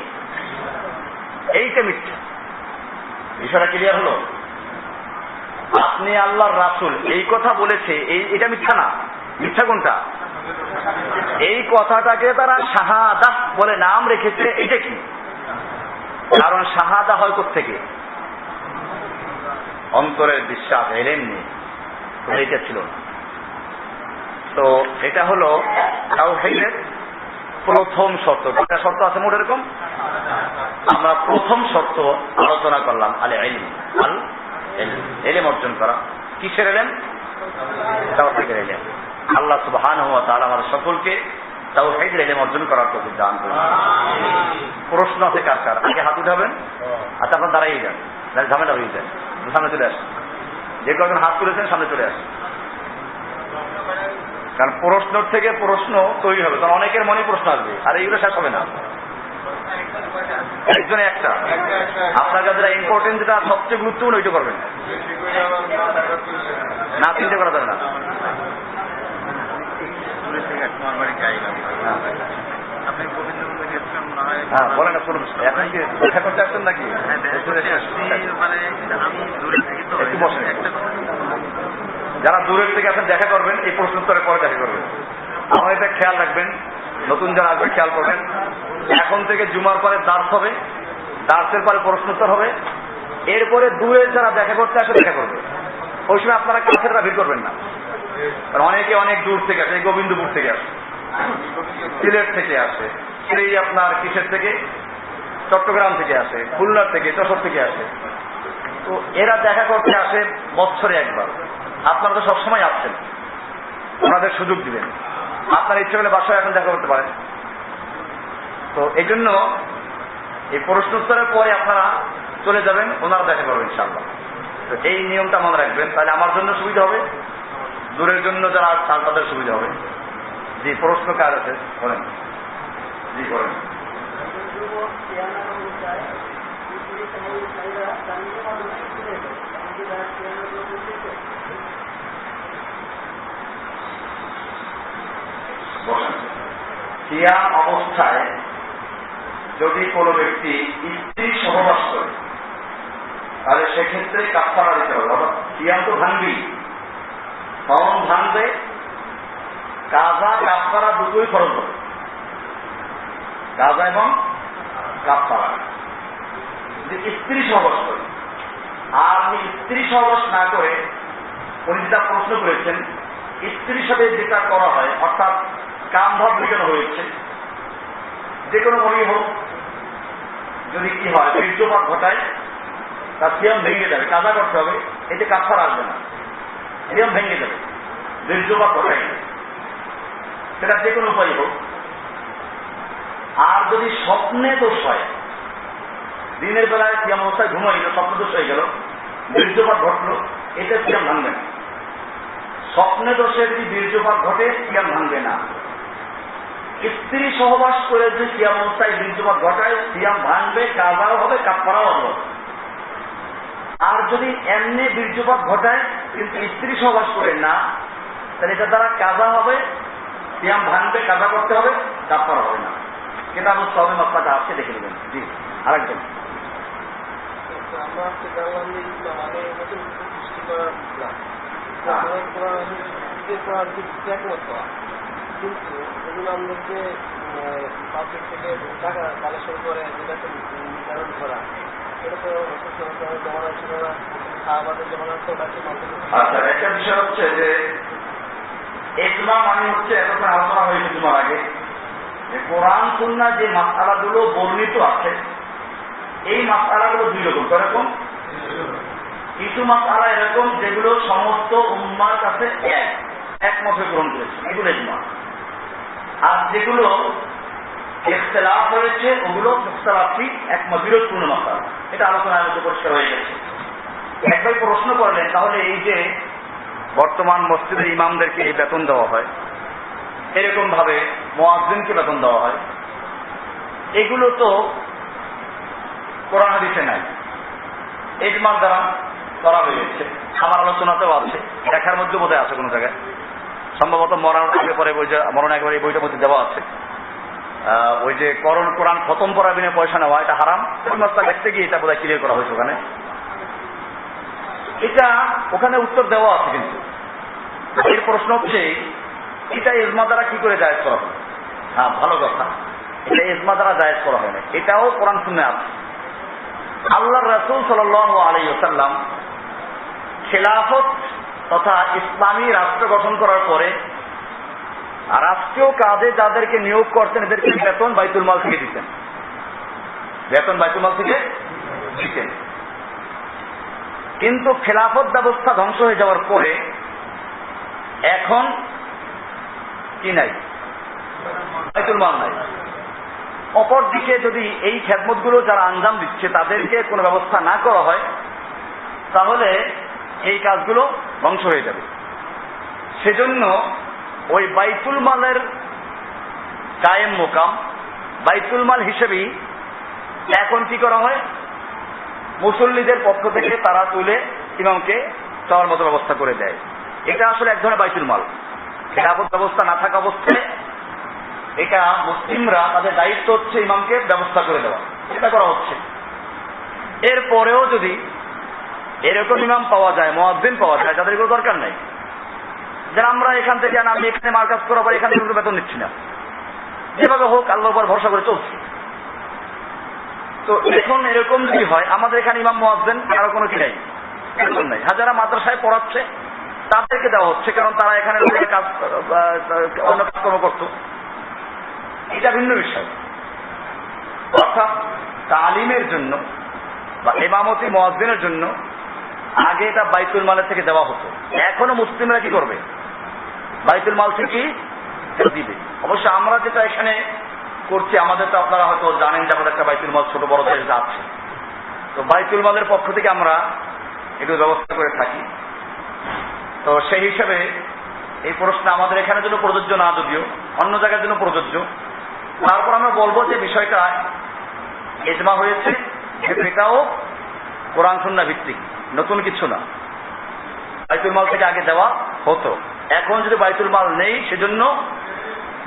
এইটা মিথ্যা। বিষয়টা ক্লিয়ার হলো? আপনি আল্লাহর রাসূল এই কথা বলেছে, এটা মিথ্যা না। মিথ্যা কোনটা? এই কথাটাকে তারা শাহাদা বলে নাম রেখেছে, এটা কি? কারণ শাহাদা হয় কোত্থেকে? অন্তরের বিশ্বাস, এলেন নেই, এটা ছিল না। তো এটা হলো তাওহীদের প্রথম শর্ত। কয়টা শর্ত আছে মোট এরকম? আমরা প্রথম শর্ত আলোচনা করলাম, আল ইলম। আল ইলম অর্জন করা। কিসের ইলম? তাওহীদের ইলম। আল্লাহ সুবহানাহু ওয়া তাআলা আমাদের সকলকে তাওহীদের ইলম অর্জন করার তৌফিক দান করুন। প্রশ্ন আছে কার কার? আগে হাত উঠাবেন। আচ্ছা, আপনার দাঁড়াই যান, ঝামেলা হয়ে যায়, সামনে চলে আসেন। যে কজন হাত তুলেছেন সামনে চলে আসেন, কারণ প্রশ্ন থেকে প্রশ্ন তৈরি হবে, কারণ অনেকের মনে প্রশ্ন আসবে, আর এইগুলো শেষ হবে না। একজনে একটা। আপনার কাছে ইম্পর্টেন্ট যেটা সবচেয়ে গুরুত্বপূর্ণ ওইটা করবেন না, চিন্তা করা যাবে না। হ্যাঁ বলেন, এখন কি দেখা করতে আসছেন নাকি? একটু বসেন। যারা দূরের থেকে আসেন দেখা করবেন, এই প্রশ্ন উত্তরের পরে দেখা করবেন। আমার এটা খেয়াল রাখবেন, নতুন যারা আসবে খেয়াল করবেন। এখন থেকে জুমার পরে দার্স হবে, দার্সের পরে প্রশ্ন উত্তর হবে, এরপরে দূরের যারা দেখা করতে আসে দেখা করবে। ওই সময় আপনারা কাছেরা ভিড় করবেন না, কারণ অনেকে অনেক দূর থেকে আসে, গোবিন্দপুর থেকে আসে, সিলেট থেকে আসে, সেই আপনার কিসের থেকে, চট্টগ্রাম থেকে আসে, খুলনার থেকে, যশোর থেকে আসে। তো এরা দেখা করতে আসে বছরে একবার। আপনারা তো সবসময় আসছেন, ওনাদের সুযোগ দিবেন। আপনার ইচ্ছে হলে বাসায় এখন দেখা করতে পারেন। তো এই জন্য এই প্রশ্ন উত্তরের পরে আপনারা চলে যাবেন, ওনারা দেখা করবেন ইনশাআল্লাহ। তো এই নিয়মটা মনে রাখবেন, তাহলে আমার জন্য সুবিধা হবে, দূরের জন্য যারা চান তাদের সুবিধা হবে। জি, প্রশ্ন কার আছে বলেন? জি করেন। সিয়াম অবস্থায় যদি কোনো ব্যক্তি স্ত্রী সহবাস করে, তাহলে সেক্ষেত্রে কাফারা দিতে হবে। অর্থাৎ সিয়াম তো ভাঙবেই, কখন ভাঙবে? কাজা কাফারা দুটোই ফরজ হবে, কাজা এবং কাফারা। যে স্ত্রী সহবাস করে, আর স্ত্রী সহবাস না করে, উনি যেটা প্রশ্ন করেছেন, স্ত্রীর সাথে যেটা করা হয়, অর্থাৎ কাম ভাব মেটানো হয়েছে, যে কোনো মনে হোক, যদি কি হয় বীর্যপাত ঘটায়, তার সিয়াম ভেঙে যাবে, কাজা করতে হবে, এতে কাফারা আসবে না, সিয়াম ভেঙে যাবে, বীর্যপাত ঘটায়, সেটা যে কোনো উপায় হোক। আর যদি স্বপ্নে দোষ হয়, দিনের বেলায় সিয়াম অবস্থায় ঘুমাইল, স্বপ্ন দোষ হয়ে গেল, বীর্যপাত ঘটলো, এটা সিয়াম ভাঙবে না। স্বপ্নে দোষে যদি বীর্যপাত ঘটে সিয়াম ভাঙবে না। স্ত্রী সহবাস করে যদি সিয়াম অবস্থায় বীর্যপাত ঘটায় সিয়াম ভাঙবে, কাজাও হবে, কাফারাও হবে। আর যদি এমনি বীর্যপাত ঘটায় কিন্তু স্ত্রী সহবাস করে না, তাহলে এটা দ্বারা কাজা হবে, সিয়াম ভাঙবে, কাজা করতে হবে, কাফারা হবে না। কিন্তু আমার সবে মাত্রাটা আছে, দেখে নেবেন। জি, আরেকজন কিন্তু এগুলো আমাদেরকে পাবলিক থেকে টাকা কালেকশন করে যেটাকে নির্ধারণ করা, এটা তো জমানো ছিল না, খাওয়াবাদের জমানো তো বাকি মানুষ। আচ্ছা, একটা বিষয় হচ্ছে যে ইজমা মানে হচ্ছে, এতক্ষণ আলোচনা হয়েছে তোমার আগে, যে কোরআন সুন্নাহ যে মাসআলাগুলো বর্ণিত আছে, এই মাসআলাগুলো দুই রকম। এরকম কিছু মাসআলা এরকম যেগুলো সমস্ত উম্মার কাছে একমত হয়ে গ্রহণ করেছে, এগুলো ইজমা। আর যেগুলো ইখতিলাফ হয়েছে ওগুলো মুখতালাফি, একমত বিরোধপূর্ণ মাসআলা। এটা আলোচনা আগে পরিষ্কার হয়ে গেছে। একবার প্রশ্ন করলেন, তাহলে এই যে বর্তমান মসজিদের ইমামদেরকে এই বেতন দেওয়া হয়, এরকম ভাবে মুয়াজ্জিনকে বেতন দেওয়া হয়, এগুলো তো কোরআন হাদিসে নাই, ইজমার দ্বারা করা হয়েছে। আমার আলোচনাতেও আছে, দেখার মধ্যে বোধহয় আছে কোনো জায়গায়, সম্ভবত মরণ আগে পরে বই, মরণ একেবারে এই বইটার মধ্যে দেওয়া আছে। ওই যে কোরআন খতম করার বিনা পয়সা নেওয়া, এটা হারাম, ওই মাসটা দেখতে গিয়ে এটা বোধহয় ক্লিয়ার করা হয়েছে ওখানে। এটা ওখানে উত্তর দেওয়া আছে, কিন্তু এর প্রশ্ন হচ্ছে এটা ইজমা দ্বারা কি করে জায়েজ করা হয়? হ্যাঁ, ভালো কথা, এটা ইজমা দ্বারা জায়েজ করা হয় না, এটাও কোরআন সুন্নাহে আছে। আল্লাহর রাসূল সাল্লাল্লাহু আলাইহি ওয়াসাল্লাম খেলাফত তথা ইসলামী রাষ্ট্র গঠন করার পরে রাষ্ট্রীয় কাজে যাদেরকে নিয়োগ করতেন এদেরকে বেতন বাইতুল মাল থেকে দিতেন, বেতন বাইতুল মাল থেকে দিতেন। কিন্তু খেলাফত ব্যবস্থা ধ্বংস হয়ে যাওয়ার পরে এখন কি নাই? বাইতুল মাল নাই। অপরদিকে যদি এই খেদমতগুলো যারা আঞ্জাম দিচ্ছে তাদেরকে কোনো ব্যবস্থা না করা হয়, তাহলে এই কাজগুলো ধ্বংস হয়ে যাবে। সেজন্য ওই বাইতুল মালের কায়েম মোকাম, বাইতুল মাল হিসেবেই এখন কি করা হয়, মুসল্লিদের পক্ষ থেকে তারা তুলে ইমামকে চাওয়ার মতো ব্যবস্থা করে দেয়। এটা আসলে এক ধরনের বাইতুল মাল। খেলাফত ব্যবস্থা না থাকা অবস্থায় এটা মুসলিমরা তাদের দায়িত্ব হচ্ছে ইমামকে ব্যবস্থা করে দেওয়া, এটা করা হচ্ছে। এরপরেও যদি এরকম ইমাম পাওয়া যায়, মুয়াজ্জিন পাওয়া যায়, যাদের এগুলো দরকার নাই, যারা আমরা এখান থেকে আমি এখানে মার্কাজ করার পর এখান থেকে বেতন নিচ্ছি না, যেভাবে হোক আল্লাহর উপর ভরসা করে চলছি, তো এখন এরকম যদি হয়, আমাদের এখানে ইমাম মুয়াজ্জিন কারো কোনো কি নাই, বেতন নাই, হাজারা মাদ্রাসায় পড়াচ্ছে তাদেরকে দেওয়া হচ্ছে, কারণ তারা এখানে কাজ অন্য কাজকর্ম করত, এটা ভিন্ন বিষয়। অর্থাৎ তালিমের জন্য বা ইমামতি মুয়াজ্জিনের জন্য আগে এটা বাইতুল মালের থেকে দেওয়া হতো, এখনো মুসলিমরা কি করবে, বাইতুল মাল থেকে দিবে। অবশ্য আমরা যেটা এখানে করছি, আমাদের তো আপনারা হয়তো জানেন যে আমাদের একটা বাইতুল মাল ছোট বড় দেশ আছে, তো বাইতুল মালের পক্ষ থেকে আমরা একটু ব্যবস্থা করে থাকি। তো সেই হিসাবে এই প্রশ্ন আমাদের এখানে জন্য প্রযোজ্য না, যদিও অন্য জায়গার জন্য প্রযোজ্য। তারপর আমরা বলবো যে বিষয়টা ইজমা হয়েছে, এটাও কোরআন সুন্নাহ ভিত্তিক, নতুন কিছু না। বাইতুল মাল থেকে আগে দেওয়া হতো, এখন যদি বাইতুল মাল নেই সেজন্য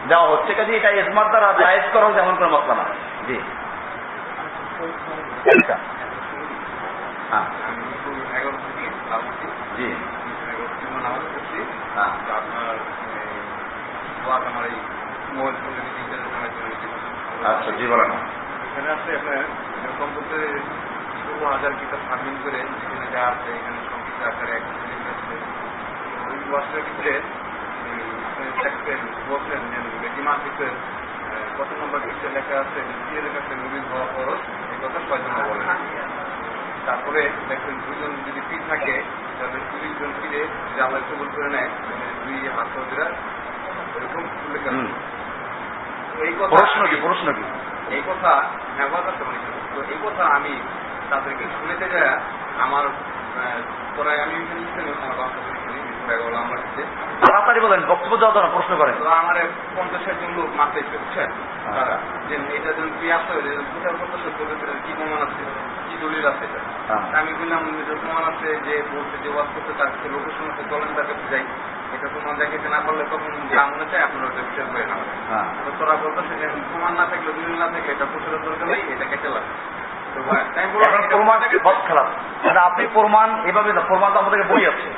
দেওয়া হচ্ছে, কাজে এটা ইজমার দ্বারা জায়েজ করা হচ্ছে এমন কোনো মসলা না। জি, হ্যাঁ, জি, আচ্ছা, জি বলেন। এখানে আছে আপনার কমপক্ষে 16,000 কিতাব সাবমিট করে যেখানে যা আছে এখানে সংক্ষিপ্ত আকারে একটা ওই ওয়ার্ডের ভিতরে দেখবেন বলছেন যে মাসিকের কত নম্বর পৃষ্ঠা লেখা আছে, এর কাছে নবীন হওয়া খরচ, এই কথা 6 জন বলেন। তারপরে দেখবেন 2 জন যদি পীর থাকে তাহলে 2 জন পীরে যদি আল্লাহ কবুল করে নেয় 2 হাত এরকম উল্লেখ আছে। এই কথা প্রশ্ন কি এই কথা ব্যবহার করতে তো এই কথা আমি তাদেরকে শুনেতে যায় আমার পরে আমি আমার বাচ্চা আমার তাড়াতাড়ি বলেন, বক্তব্য দেওয়া তো না, প্রশ্ন করেন। তো আমার 50-60 জন লোক মারতেছে, বুঝছেন, তারা যে এটা যেন কি আসতে হবে, কোথাও কোথাও কি প্রমাণ আছে, কি দলিল আছে। আমি বললাম প্রমাণ আছে যে বলছে যে ওয়াজ করতে তার লোকের সঙ্গে চলেন, তাকে বুঝাই, এটা প্রমাণ দেখাতে না পারলে তখন যা মনে চায় আপনারা ওটা বিচার করে না। তো তোরা বলতেছে যে প্রমাণ না থাকলে, দলিল না থাকলে এটা প্রচারের দরকার নেই, এটা কেটে লাগে। আপনি প্রমাণ এভাবে, প্রমাণ তো আমাদের বই আছে,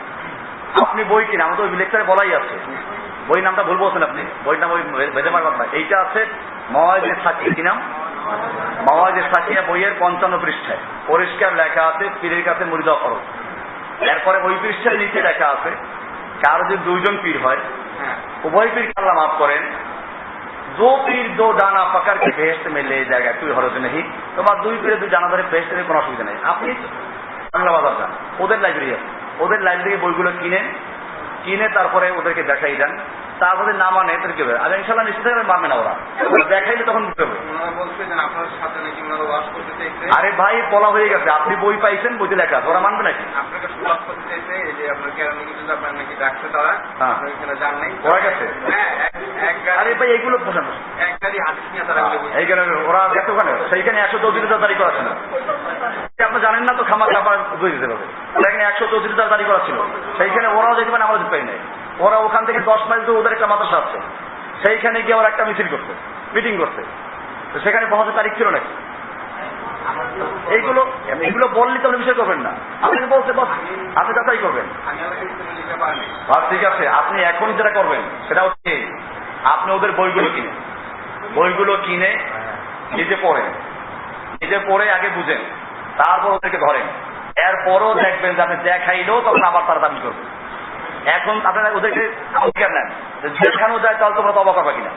আপনি বই কিনা, আমাদের ওই লেকচারে বলাই আছে, বই নামটা ভুল বলছেন আপনি, বইর নাম ওই বেঁধে মার কথা। এইটা আছে মাওয়াইজে সাকিয়া, কি নাম, মাওয়াইজে সাকিয়া বইয়ের 55 পৃষ্ঠায় পরিষ্কার লেখা আছে পীরের কাছে মুরিদ খরচ। এরপরে ওই পৃষ্ঠার নিচে লেখা আছে কারো যদি 2 জন পীর হয়, উভয় পীর আল্লাহ মাফ করেন, दो पीर दो दाना पकड़ के बेहश्त में ले जाएगा, कोई हरज नहीं। तो बात 2 पीर 2 জানা ধরে বেহেশতে কোনো অসুবিধা নেই। আপনি বাংলা বাজার যান, ওদের লাইব্রেরি আছে, ওদের লাইব্রেরি বইগুলো কিনে তারপরে ওদেরকে দেখাই দেন, তারপরে না মানে এদের কি হবে, আর ইনশাল্লাহ নিশ্চিত মানবে না ওরা, দেখাইলে তখন বুঝতে হবে। আরে ভাই বলা হয়ে গেছে, আপনি বই পাইছেন, বইতে লেখা আছে, ওরা মানবে নাকি? আরে ভাই এইগুলো এইখানে ওরা দেখতে, ওখানে সেইখানে 134 তারিখ করা ছিল, আপনি জানেন না তো, খামার খাবার বুঝে দিতে পারবে। এখানে 134 তারিখ করা ছিল, সেইখানে ওরাও দেখবেন, আমরা পাই নাই। ওরা ওখান থেকে 10 মাইল দূরে ওদের একটা মাদ্রাসা আছে, সেইখানে গিয়ে ওরা একটা মিছিল করছে, মিটিং করছে, তো সেখানে 75 তারিখ ছিল নাকি? এইগুলো বললে তো আপনি বিষয় করবেন না, আপনি বলতে বস, আপনি যাচাই করবেন। ঠিক আছে, আপনি এখন যেটা করবেন সেটা হচ্ছে আপনি ওদের বইগুলো কিনে নিজে পড়ে আগে বুঝেন, তারপর ওদেরকে ধরেন, এরপরও দেখবেন যে আপনি দেখাইলেও তখন আবার তারা দাবি করবে। এখন আপনারা ওদেরকে অধিকার নেন, দেখানো যায় তাহলে তোমরা তবা করবে কিনা,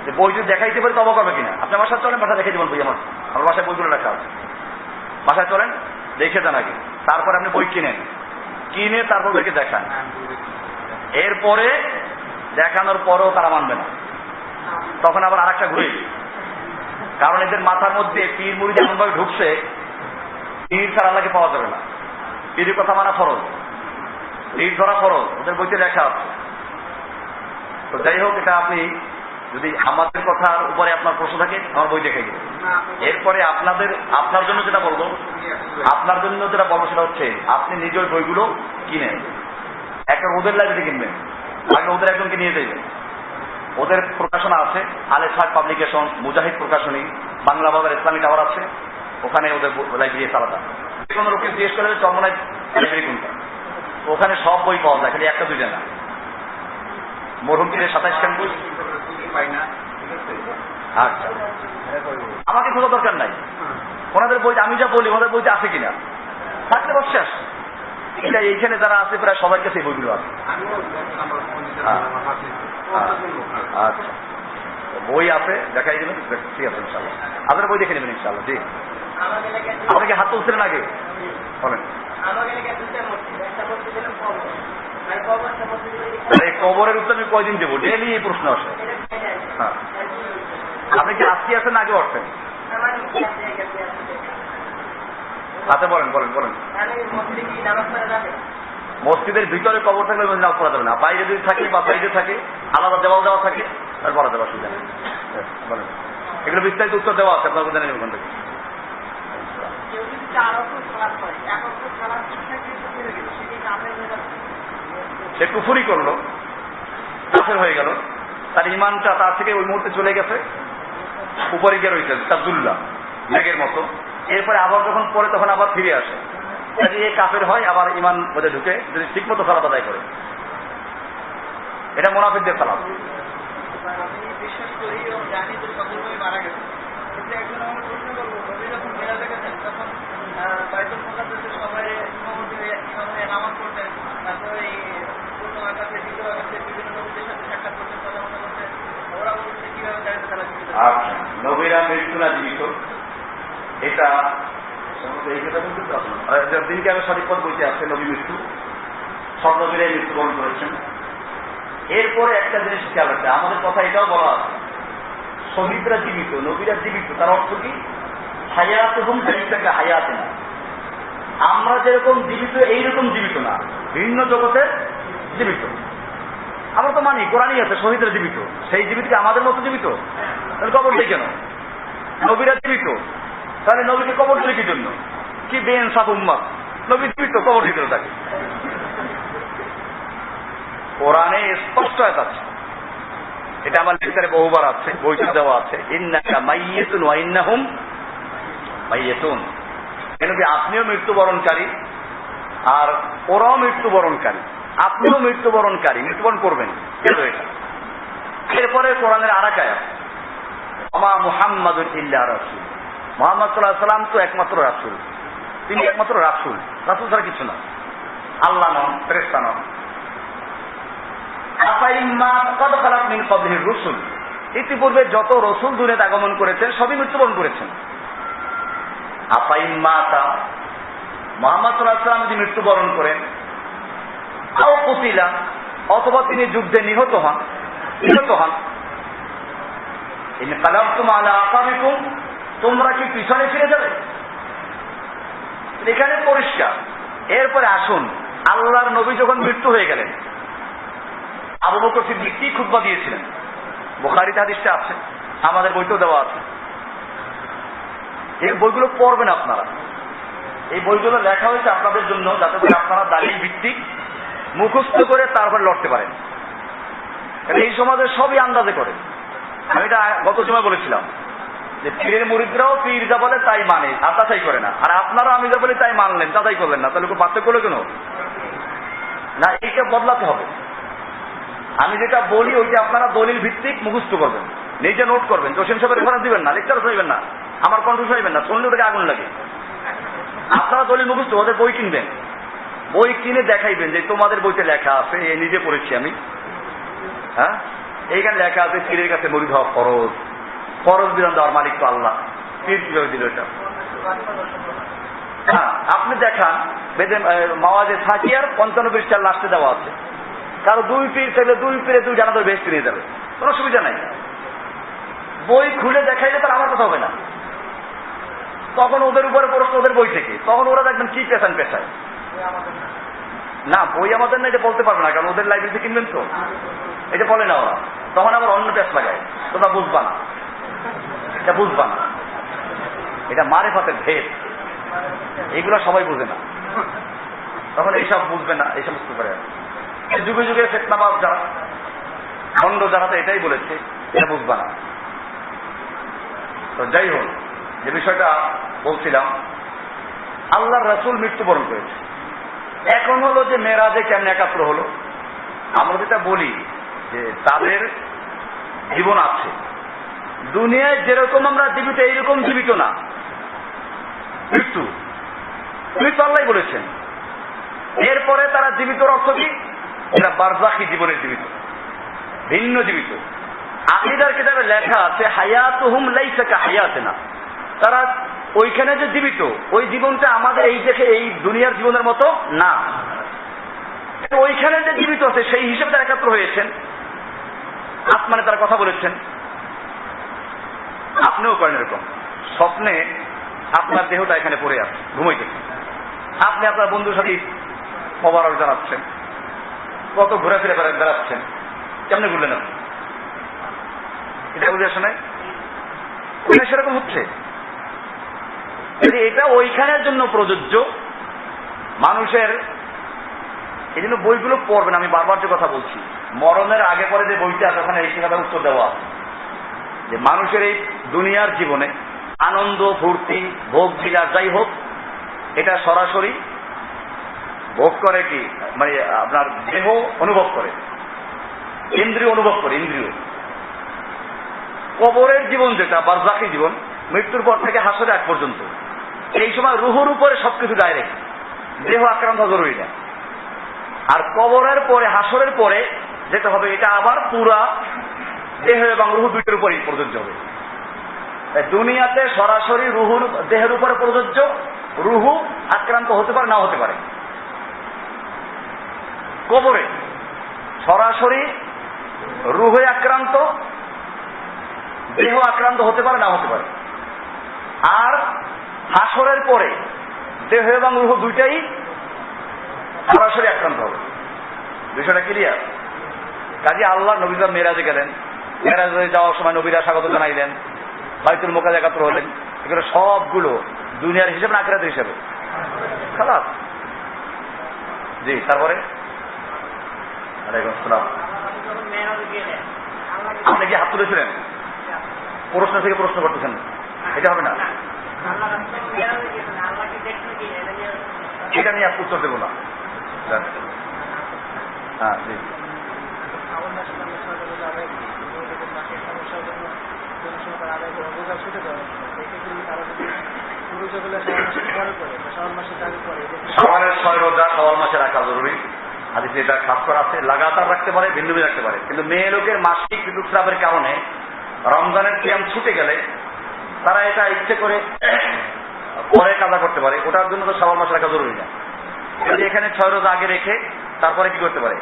যে বই যদি দেখাইতে পারি তবা করবে কিনা। আপনি বাসায় চলেন, বাসায় দেখে দেবেন বই, আমার বাসায় বইগুলো লেখা আছে, বাসায় চলেন দেখে যান আগে, তারপরে আপনি বই কিনে তারপর ওদেরকে দেখান। এরপরে দেখানোর পরও তারা মানবে না, তখন আবার আরেকটা ঘুরে, কারণ এদের মাথার মধ্যে পীর মুরিদ এমন ভাবে ঢুকছে, পীর ছাড়া আল্লাহকে পাওয়া যাবে না, পীরের কথা মানা ফরজ, পীর ধরা ফরজ, ওদের বইতে লেখা আছে। তো যাই হোক, এটা আপনি যদি আমাদের কথার উপরে আপনার প্রশ্ন থাকে আমার বই দেখে গেছে। এরপরে আপনার জন্য যেটা বলবো সেটা হচ্ছে আপনি নিজের বইগুলো কিনেন, একটা ওদের লাইব্রেরি কিনবেন, আগে ওদের একজনকে নিয়ে যাবেন, ওদের প্রকাশনা আছে, আলে সাক পাবলিকেশন, মুজাহিদ প্রকাশনী, বাংলা বাজার ইসলামী টাওয়ার আছে, ওখানে ওদের লাইব্রেরি আলাদা। যে কোনো লোককে জিজ্ঞেস করে চরমনায় লাইব্রেরি কোনটা, ওখানে সব বই পাওয়া যায়, খালি 1-2 না। মরহুম পীরের 27 খান বই পাই না। আচ্ছা, আমাকে খোঁজা দরকার নাই, ওনাদের বই আমি যা বলি ওনাদের বইতে আছে কিনা, থাকলে শেষ। এটা এইখানে যারা আছে প্রায় সবার কাছে এই বইগুলো আছে। আচ্ছা, বই আছে, দেখাই দেবেন, ঠিক আছে ইনশাল্লাহ, আপনার বই দেখে নেবেন ইনশাল্লাহ। জি, আপনাকে হাত তুলছিলেন আগে, বলেন। এই কবরের উত্তর আমি কয়দিন দেবো, ডেলি এই প্রশ্ন আসে। হ্যাঁ, আপনি কি আজকে আসেন আগে আসছেন? আচ্ছা, বলেন। মসজিদের ভিতরে কবর থাকলে নামাজ পড়া যাবে না, বাইরে যদি থাকে বা বাইরে থাকে, আলাদা দেওয়া থাকে, আর পড়া যাবে, অসুবিধা নেই। বলেন, এগুলো বিস্তারিত উত্তর দেওয়া আছে, আপনার জানেন ওখান থেকে। সে কুফরি করলো, কাফের হয়ে গেল, তার ইমানটা তার থেকে ওই মুহূর্তে চলে গেছে, উপরে গিয়ে রয়েছে তাবদুল্লাহ মেঘের মতো। এরপরে আবার যখন পড়ে তখন আবার ফিরে আসে, এ কাফের হয়, আবার ইমান মধ্যে ঢুকে যদি ঠিক মতো সালাত আদায় করে। এটা মুনাফিকদের সালাত। আচ্ছা, নবীরা মৃত্যু না জীবিত, এটা দিনকে আমি সঠিক পথ বইতে আসছে, নবী মৃত্যু, সব নবীরাই মৃত্যুবরণ করেছেন। এরপরে একটা জিনিস খেয়াল রাখতে, আমাদের কথা এটাও বলা আছে শহীদরা জীবিত, নবীরা জীবিত, তার অর্থ কি? হায়াতুহুম কাইফা হায়াতিনা, আমরা যেরকম জীবিত এইরকম জীবিত না, ভিন্ন জগতের জীবিত। আমরা তো মানি কোরআনই আছে শহীদরা জীবিত, সেই জীবিত কি আমাদের মতো জীবিত? তাহলে কবর দিই কেন? নবীরা জীবিত, তাহলে নবীকে কবর দিলে কি জন্য? কি বেইনসাফ উম্মাহ, নবী জীবিত, কবর দিতে থাকে। কোরআনে স্পষ্ট আছে, এটা আমার লেকচারে বহুবার আছে, বইতে দেওয়া আছে, ইন্নাকা মাইয়িতুন ওয়া ইন্নাহুম মাইয়িতুন। নবী আপনিও মৃত্যুবরণকারী আর ওরাও মৃত্যুবরণকারী, আপনিও মৃত্যুবরণকারী, মৃত্যুবরণ করবেন। কেন এটা? এরপরে কোরআনের আরেক আয়াত, ওমা মুহাম্মাদুন ইল্লা রাসূল, মুহাম্মদ সাল্লাল্লাহু আলাইহি ওয়াসাল্লাম তো একমাত্র রাসূল, তিনি একমাত্র রাসূল, রাসূল ছাড়া কিছু না, আল্লাহ নন, ফেরেশতা নন। ইতিপূর্বে যত রসুল দুনিয়াতে আগমন করেছেন সবই মৃত্যুবরণ করেছেন। আপাইম্মাতা, মুহাম্মদ সাল্লাল্লাহু আলাইহি ওয়াসাল্লাম যদি মৃত্যুবরণ করেন, আও কুতিলা, অথবা তিনি যুদ্ধে নিহত হন, ইনকালাবতুম আলা আকাবিকুম, তোমরা কি পিছনে ফিরে যাবে? এখানে পরিষ্কার। এরপরে আসুন, আল্লাহর নবী যখন মৃত্যু হয়ে গেলেন, আবু বকর সিদ্দিক কি খুতবা দিয়েছিলেন? বুখারীতে হাদিসটা আছে, আমাদের বইতেও দেওয়া আছে। এই বইগুলো পড়বেন আপনারা, এই বইগুলো লেখা হয়েছে আপনাদের জন্য, যাতে করে আপনারা দালিল ভিত্তিক মুখস্থ করে তারপর লড়তে পারেন। এই সমাজে সবই আন্দাজে করে। আমি এটা গত সময় বলেছিলাম যে পীরের মুরিদরাও পীর যা বলে তাই মানে, আর যাচাই করে না, আর আপনারা আমি যা বলি তাই মানলেন, যাচাই করলেন না, তাহলে পার্থক্য হলো কেন? না, এইটা বদলাতে হবে। আমি যেটা বলি ওইটা আপনারা দলিল ভিত্তিক মুখস্থ করবেন, নিজে নোট করবেন, জসিম সাহেবের রেফারেন্স দিবেন না, লেকচার শুনবেন না, আমার কণ্ঠ শুনবেন না, শুনলে ওটাকে আগুন লাগে। আপনারা দলিল মুখস্থ, ওদের বই কিনবেন, বই কিনে দেখাইবেন যে তোমাদের বইতে লেখা আছে, এই নিজে পড়েছি আমি, হ্যাঁ, এইখানে লেখা আছে পীরের কাছে মরিদ হওয়া ফরজ, ফরজ বিধান দেওয়ার মালিক তো আল্লাহ, পীর কিভাবে দিল এটা? হ্যাঁ, আপনি দেখান বেদে মাওয়াজে সাকিয়ার 55 পৃষ্ঠার লাস্টে দেওয়া আছে, কারো 2 পীর থাকলে 2 পীরে 2 জানাতে বেহেশতে নিয়ে যাবে, কোনো সুবিধা নাই। বই খুলে দেখাইলে তার আমার কথা হবে না, তখন ওদের উপরে প্রশ্ন, ওদের বই থেকে, তখন ওরা দেখবেন কি পেশায়। না, বই আমাদের না, এটা বলতে পারবে না, কারণ ওদের লাইব্রেরিতে কিনবেন তো, এটা বলে না ওরা, তখন আবার অন্য পেশ লাগায়, তোমরা বুঝবা না, এটা বুঝবা না, এটা মারেফাতের ভেদ, এইগুলো সবাই বুঝে না, তখন এইসব বুঝবে না, এইসব বুঝতে পারে। যুগে যুগে ফেতনাবাজ যারা, খণ্ড যারা, তো এটাই বলেছে, এটা বুঝবা না। তো যাই হোক, যে বিষয়টা বলছিলাম, আল্লাহর রাসূল মৃত্যুবরণ করেছে। এখন হলো যে মেরাজে কেমন একাত্র হলো, আমরা যেটা বলি যে তাদের জীবন আছে, দুনিয়ায় যেরকম আমরা জীবিত এইরকম জীবিত না, মৃত্যু আল্লাহ বলেছেন। এরপরে তারা জীবিতর অর্থ কি? এরা বারজাখী জীবনের জীবিত, ভিন্ন জীবিত। আকীদার কিতাবে লেখা আছে হায়াতুহুম লাইসা কাহায়াতিনা, তারা ওইখানে যে জীবিত, ওই জীবনটা আমাদের এই দেখে এই দুনিয়ার জীবনের মতো না, ওইখানে যে জীবিত আছে সেই হিসেবে তারা একাত্র হয়েছেন। আসমানে তারা কথা বলেছেন, আপনিও করেন এরকম, স্বপ্নে আপনার দেহটা এখানে পড়ে আছে, ঘুমাইতেছে, আপনি আপনার বন্ধুর সাথে খবর জানাচ্ছেন, কত ঘোরাফেরা বেড়াচ্ছেন, কেমনে ঘুরলেন আপনি? এটা বুঝে আসে নাই? সেরকম হচ্ছে, এটা ওইখানের জন্য প্রযোজ্য মানুষের। এই জন্য বইগুলো পড়বেন, আমি বারবার যে কথা বলছি, মরণের আগে পরে যে বইটা আছে ওখানে এই কথার উত্তর দেওয়া আছে যে মানুষের এই দুনিয়ার জীবনে আনন্দ, ফুর্তি, ভোগ বিলাস যাই হোক, এটা সরাসরি ভোগ করে কি, মানে আপনার দেহ অনুভব করে, ইন্দ্রিয় অনুভব করে, ইন্দ্রিয়। কবরের জীবন যেটা বারজাখী জীবন, মৃত্যুর পর থেকে হাসরের আগ পর্যন্ত, এই সময় রুহুর উপরে সবকিছু ডাইরেক্ট, দেহ আক্রান্ত জরুরি না। আর কবরের পরে, হাসরের পরে যেটা হবে, এটা আবার পুরা দেহ এবং রুহু দুইটার উপরই প্রযোজ্য হবে। দুনিয়াতে সরাসরি রুহুর দেহের উপরে প্রযোজ্য, রুহু আক্রান্ত হতে পারে, নাও হতে পারে। কবরে সরাসরি রুহে আক্রান্ত, দেহ আক্রান্ত হতে পারে, না হতে পারে। আর হাসরের পরে দেহ এবং রূহ দুইটাই সরাসরি আক্রান্ত হবে। বিষয়টা ক্লিয়ার? কাজে আল্লাহ নবী সাল্লাল্লাহু মেরাজে গেলেন, মেরাজে যাওয়ার সময় নবীরা স্বাগত জানাইলেন, বাইতুল মুকাদ্দাসে একাত্র হলেন, এগুলো সবগুলো দুনিয়ার হিসেবে না আখিরাতের হিসেবে? খালাস। জি, তারপরে ওয়ালাইকুম আসসালাম। আপনি কি হাত তুলেছিলেন? প্রশ্ন থেকে প্রশ্ন করতেছেন, এটা হবে না। এটা নিয়ে উত্তর দেবো না। হ্যাঁ, জি। সওয়ালের 6 রোজা সওয়াল মাসে রাখা জরুরি। হাদিসে এটা খাস করা আছে। লাগাতার রাখতে পারে, ভিন্ন ভিন্ন রাখতে পারে, কিন্তু মেয়ে লোকের মাসিক ঋতুস্রাবের কারণে রমজানের কিয়াম ছুটে গেলে তারা এটা ইচ্ছে করে পরে কাজা করতে পারে। ওটার জন্য তো সওয়াল মাসে রাখা জরুরি না। যদি এখানে 6 রোজা আগে রেখে তারপরে কি করতে পারে।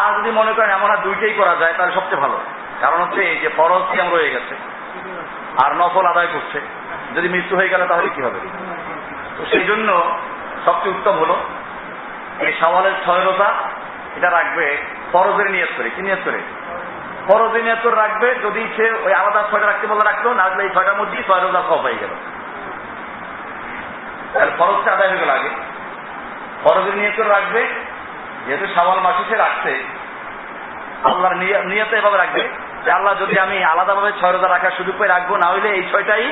আর যদি মনে করেন এমন আর দুইটাই করা যায় তাহলে সবচেয়ে ভালো। কারণ হচ্ছে এই যে ফরজ কিয়াম রয়ে গেছে আর নফল আদায় করছে, যদি মৃত্যু হয়ে গেলে তাহলে কি হবে। তো সেই জন্য সবচেয়ে উত্তম হলো এই সওয়ালের 6 রোজা এটা রাখবে ফরজের নিয়ত করে। কি নিয়ত করে? ফরজের নিয়ত করে রাখবে। যদি সে ওই আলাদা 6টা রাখতে বলে রাখলো, না রাখলে এই 6টার মধ্যেই 6 রোজা সব হয়ে গেল। তাহলে ফরজটা আদায় হয়ে গেল আগে। ফরজের নিয়ত করে রাখবে, যেহেতু শাওয়াল মাসে সে রাখছে, আল্লাহর নিয়তে এভাবে রাখবে যে আল্লাহ যদি আমি আলাদাভাবে 6 রোজা রাখার সুযোগ পেয়ে রাখবো, না হইলে এই 6টাই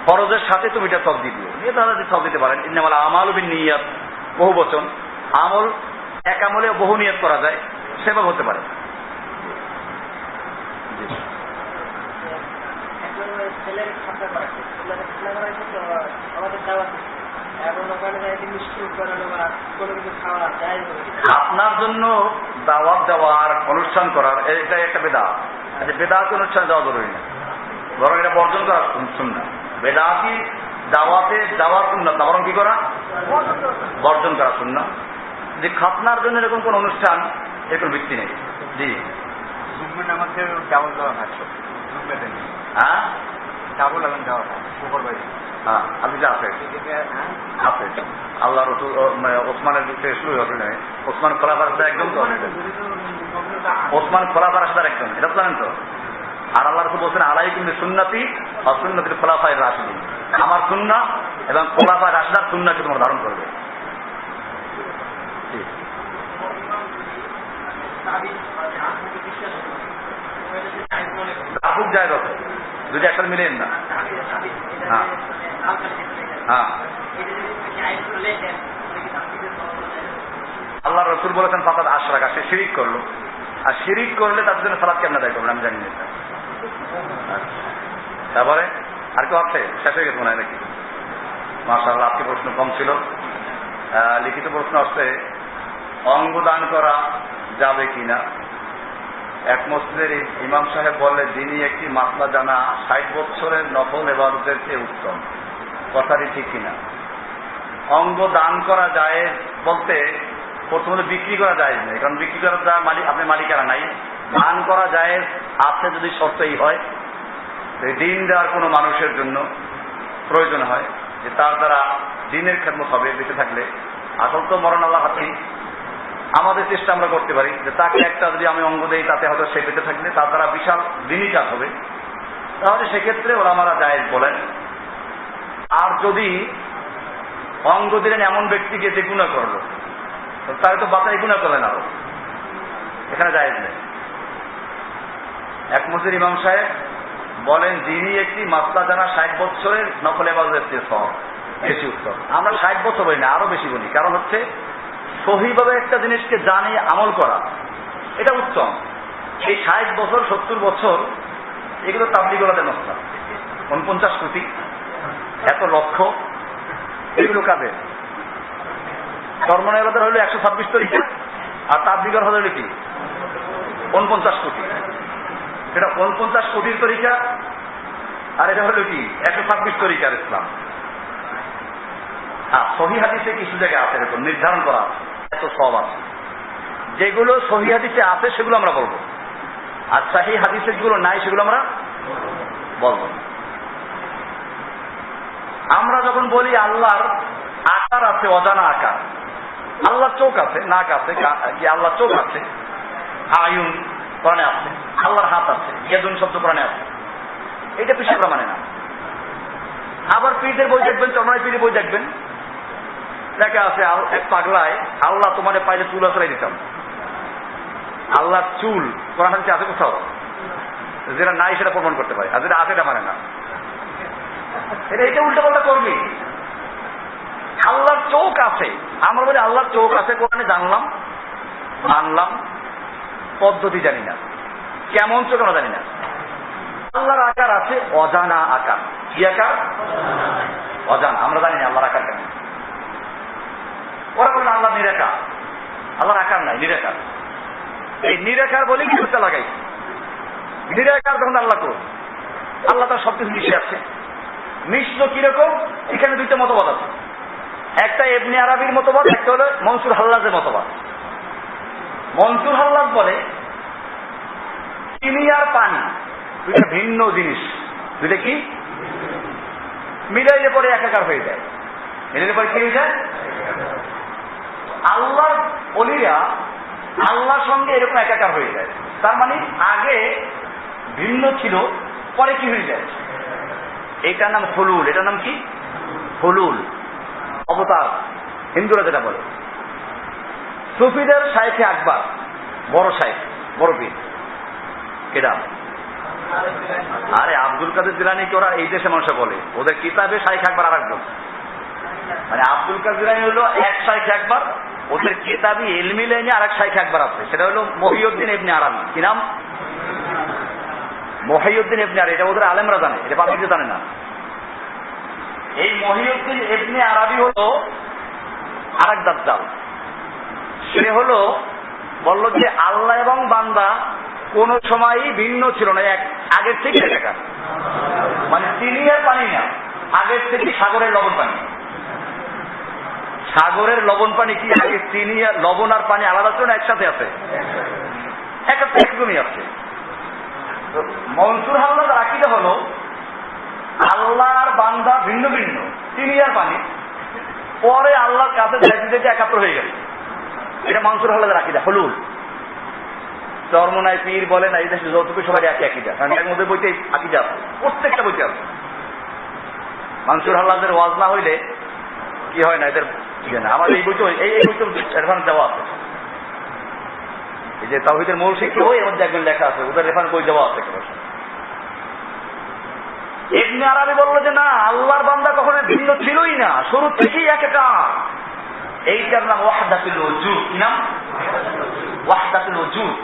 ফরজের সাথে তুমি এটা সব দিয়ে দিও। নিয়ত আলাদা সব দিতে পারেন। ইন্নামাল আমালু বিন্নিয়াত, বহু বচন। আমল এক আমলে বহু নিয়ত করা যায়, সেভাবে হতে পারে। আপনার জন্য দাওয়াত দেওয়ার, অনুষ্ঠান করার, এটা একটা বেদাত। বেদাতি অনুষ্ঠানে যাওয়া জরুরি না, বরং এটা বর্জন করা সুন্নাহ। বেদাতি দাওয়াতে যাওয়ার সুন্নাহ না, বরং কি করা? বর্জন করা সুন্নাহ। যে খাতনার জন্য এরকম কোন অনুষ্ঠান, এরকম ভিত্তি নেই। জি, আমাদের ডাবল দেওয়া হয়। হ্যাঁ, ডাবল এখন দেওয়া হয় সুপারভাইজার। হ্যাঁ, আপনি যা আছে আছে আল্লাহ রসুল ওসমানের দিকে শুরু হবে না। ওসমান খোলাফার সাথে একদম তো, ওসমান খোলাফার সাথে একদম, এটা জানেন তো। আর আল্লাহ রসুল বলছেন আলাইকুম বিসুন্নতি ওয়া সুন্নতিল খুলাফায়ে রাশিদিন, আমার সুন্নাহ এবং খোলাফায়ে রাশিদার সুন্নাহকে তোমরা ধারণ করবে। খুব জায়গা আছে, যদি একসাথে মিলেন না। হ্যাঁ হ্যাঁ, আল্লাহ রসুল বলেছেন ফাকাদ আশরাকা, সে শিরিক করলো। আর শিরিক করলে তার জন্য সালাত কেমন আদায় করবেন আমি জানি না। তারপরে আর কেউ আছে? শেষ হয়ে গেছে মনে হয় নাকি? মাশাআল্লাহ, আজকে প্রশ্ন কম ছিল। লিখিত প্রশ্ন আসছে, অঙ্গ দান করা যাবে কিনা। এক মসজিদের ইমাম সাহেব বললে যিনি একটি মাসলা জানা 60 বছরের নফল ইবাদতের চেয়ে উত্তম। কথাটি ঠিক কিনা? অঙ্গ দান করা যায় বলতে প্রথমত বিক্রি করা যায় না, কারণ বিক্রি করার যা মালিক আপনি মালিকানা নাই। দান করা যায় আছে যদি শর্তই হয়, দিন দেওয়ার কোনো মানুষের জন্য প্রয়োজন হয় যে তার দ্বারা দিনের খেদমত হবে বেঁচে থাকলে। আসল তো মরণ আল্লাহ হাতেই। আমাদের চেষ্টা আমরা করতে পারি যে তাকে একটা যদি আমি অঙ্গ দেই, তাতে হয়তো সে বেঁচে থাকলে তার দ্বারা বিশাল দিনই কাজ হবে, তাহলে সেক্ষেত্রে ওলামারা জায়েজ বলেন। আর যদি অঙ্গ দিলেন এমন ব্যক্তিকে যে গুনাহ করলো, তাহলে তো বাঁচাই গুনাহ করলেন, আরো এখানে জায়েজ নেই। এক মসজিদের ইমাম সাহেব বলেন যিনি একটি মাসলা জানা 60 বছরের নফল ইবাদতের চেয়ে সওয়াব বেশি উত্তম। আমরা 60 বছর বলি না, আরো বেশি বলি। কারণ হচ্ছে সহিভাবে একটা জিনিসকে জানি আমল করা, এটা উত্তম। এই 60 বছর 70 বছর এগুলো তাবলীগওয়ালাদের মসলা। 49 কোটি, এত লক্ষ, এগুলো কাদের? কর্মনাইলাদের হলো 126 তরিকা, আর তাবলীগের হলো কি 49 কোটি। এটা 49 কোটির তরিকা, আর এটা হলো কি 126 তরিকার ইসলাম। আর সহিহ হাদিসে কিছু জায়গায় আছে এরকম নির্ধারণ করা এত সব আছে, যেগুলো সহিহ হাদিসে আছে সেগুলো আমরা বলবো। আর সহিহ হাদিসে যেগুলো নাই সেগুলো আমরা বলবো। আমরা যখন বলি আল্লাহর আকার আছে, অজানা আকার, আল্লাহর চোখ আছে, নাক আছে, আল্লাহর চোখ আছে, আয়ুন কোরআনে আছে, আল্লাহর হাত আছে, ইয়াদুন শব্দ কোরআনে আছে, এটা পিছনে মানে না। আবার পীরদের বই দেখবেন, চরমায় পীরের বই দেখবেন, দেখা আছে এক পাগলায় আল্লাহ তোমার পাইলে চুল আসলাই দিতাম। আল্লাহর চুল কোরআন হাদিসে আছে কোথাও? যেটা নাই সেটা প্রমাণ করতে পারে, আর যেটা আছে এটা মানে না। এটা উল্টো পাল্টা করবি। আল্লাহর চোখ আছে, আমরা বলি আল্লাহর চোখ আছে, কোরআনে জানলাম, মানলাম, পদ্ধতি জানি না, কেমন চোখ আমরা জানি না। আল্লাহর আকার আছে, অজানা আকার। কি আকার? অজানা, আমরা জানি না আল্লাহর আকার কেমন। ওরা বলেন আল্লাহ নিরাকার, আল্লাহর আকার নাই, নিরাকার। এই নিরাকার বলে কি করতে লাগাই? নিরাকার তখন আল্লাহ তো, আল্লাহ তার সবকিছু মিশে আছে। মিশ্র কিরকম? এখানে দুইটা মতবাদ আছে, একটা ইবনে আরাবির মতবাদ, একটা হলো মনসুর হাল্লাজের মতবাদ। মনসুর হাল্লাজ বলে চিনি আর পানি দুইটা ভিন্ন জিনিস, দুইটা কি মিলাইলে পরে একাকার হয়ে যায়। মিলাইলে পরে কি হয়ে যায়? আল্লাহর ওলিরা আল্লাহর সঙ্গে এরকম একাকার হয়ে যায়। তার মানে আগে ভিন্ন ছিল, পরে কি হয়ে যায়? এটার নাম হুলুল। এটার নাম কি? হুলুল, অবতার, হিন্দুরা যেটা বলে। সুফিদের শাইখে আকবর, বড় শাইখ, বড় পীর, কেডা? আরে আব্দুল কাদের জিলানীকে ওরা এই দেশে মানুষ বলে, ওদের কিতাবে শাইখ আকবর আর একজন। মানে আব্দুল কাদের জিলানী হলো এক শাইখ আকবর, ওদের কিতাবি ইলমি লাইনে আর এক শাইখ আকবর আছে, সেটা হলো মহিউদ্দিন ইবনে আরাবি। কি নাম? মহিউদ্দিন ইবনে আরাবি। এটা ওদের আলেমরা জানে, এটা পাবলিকে জানে না। এই মহিউদ্দিন ইবনে আরাবি হলো আরেক দাজ্জাল। সে হলো বলল যে আল্লাহ এবং বান্দা কোন সময়ই ভিন্ন ছিল না, এক আগের থেকে একাকার। মানে চিনি আর পানি না, আগের থেকে সাগরের লবণ পানি। সাগরের লবণ পানি কি আগে চিনি আর লবণ আর পানি আলাদা ছিল না একসাথে আছে? একরকমই আছে। মনসুর হাল্লার আকীদা হলো আল্লাহ আর বান্দা ভিন্ন ভিন্ন, চিনি আর পানি, পরে আল্লাহর কাছে যাইতে যেতে একাত্র হয়ে গেছে। এটা মনসুর হাল্লার আকীদা, হুলুল। চরমনায় পীর বলেন এই দেশে যতটুকু সবাই একই আকীদা, কারণ এর মধ্যে বইতে আকীদা আছে, প্রত্যেকটা বইতে আছে। মনসুর হাল্লাদের ওয়াজ না হইলে কি হয় না এদের ইয়ে না। আমার এই বইতে এই বইতে রেফারেন্স দেওয়া আছে, এই যে তাওহীদের মূল শিক্ষা হয় এর মধ্যে একজন লেখা আছে, ওদের রেফারেন্স বই দেওয়া আছে। ইবনে আরাবি বলল যে না, আল্লাহর বান্দা কখনো ভিন্ন ছিলই না, শুরু থেকেই একাকার। এইটার নাম ওয়াহদাতুল ওজুদ। কি নাম? ওয়াহদাতুল ওজুদ,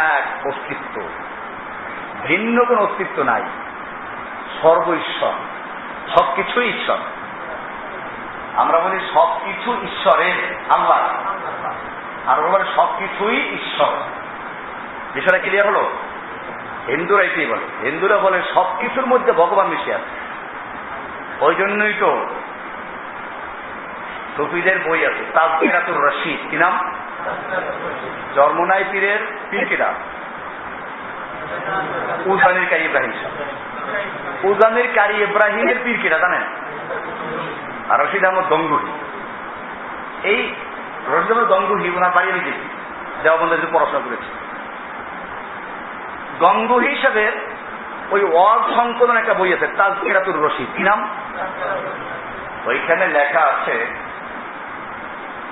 এক অস্তিত্ব, ভিন্ন কোন অস্তিত্ব নাই, সর্ব ঈশ্বর, সবকিছুই ঈশ্বর। আমরা বলি সবকিছু ঈশ্বরের, আল্লাহ, আর ওরা বলে সবকিছুই ঈশ্বর। বিষয়টা ক্লিয়ার হলো? হিন্দুরা এটাই বলে, হিন্দুরা বলে সবকিছুর মধ্যে ভগবান মিশে আছে। ওই জন্যই তো সুফিদের বই আছে তাজকিরাতুর রশিদ। কি নাম? চরমনাই পীরের পীর কিরা? উজানির কারি ইব্রাহিম। উজানির কারি ইব্রাহিমের পীর কিরা জানেন? আর রশিদ আহমদ গঙ্গুহি। এই রশিদ আহমদ গঙ্গুহি ওনার বাড়ি আমি গেছি, দেওবন্দের পড়াশোনা করেছি। গঙ্গুহি হিসেবে ওই ওয়াজ সংকলন একটা বই আছে তাজকিরাতুর রশিদ। কি নাম? ওইখানে লেখা আছে,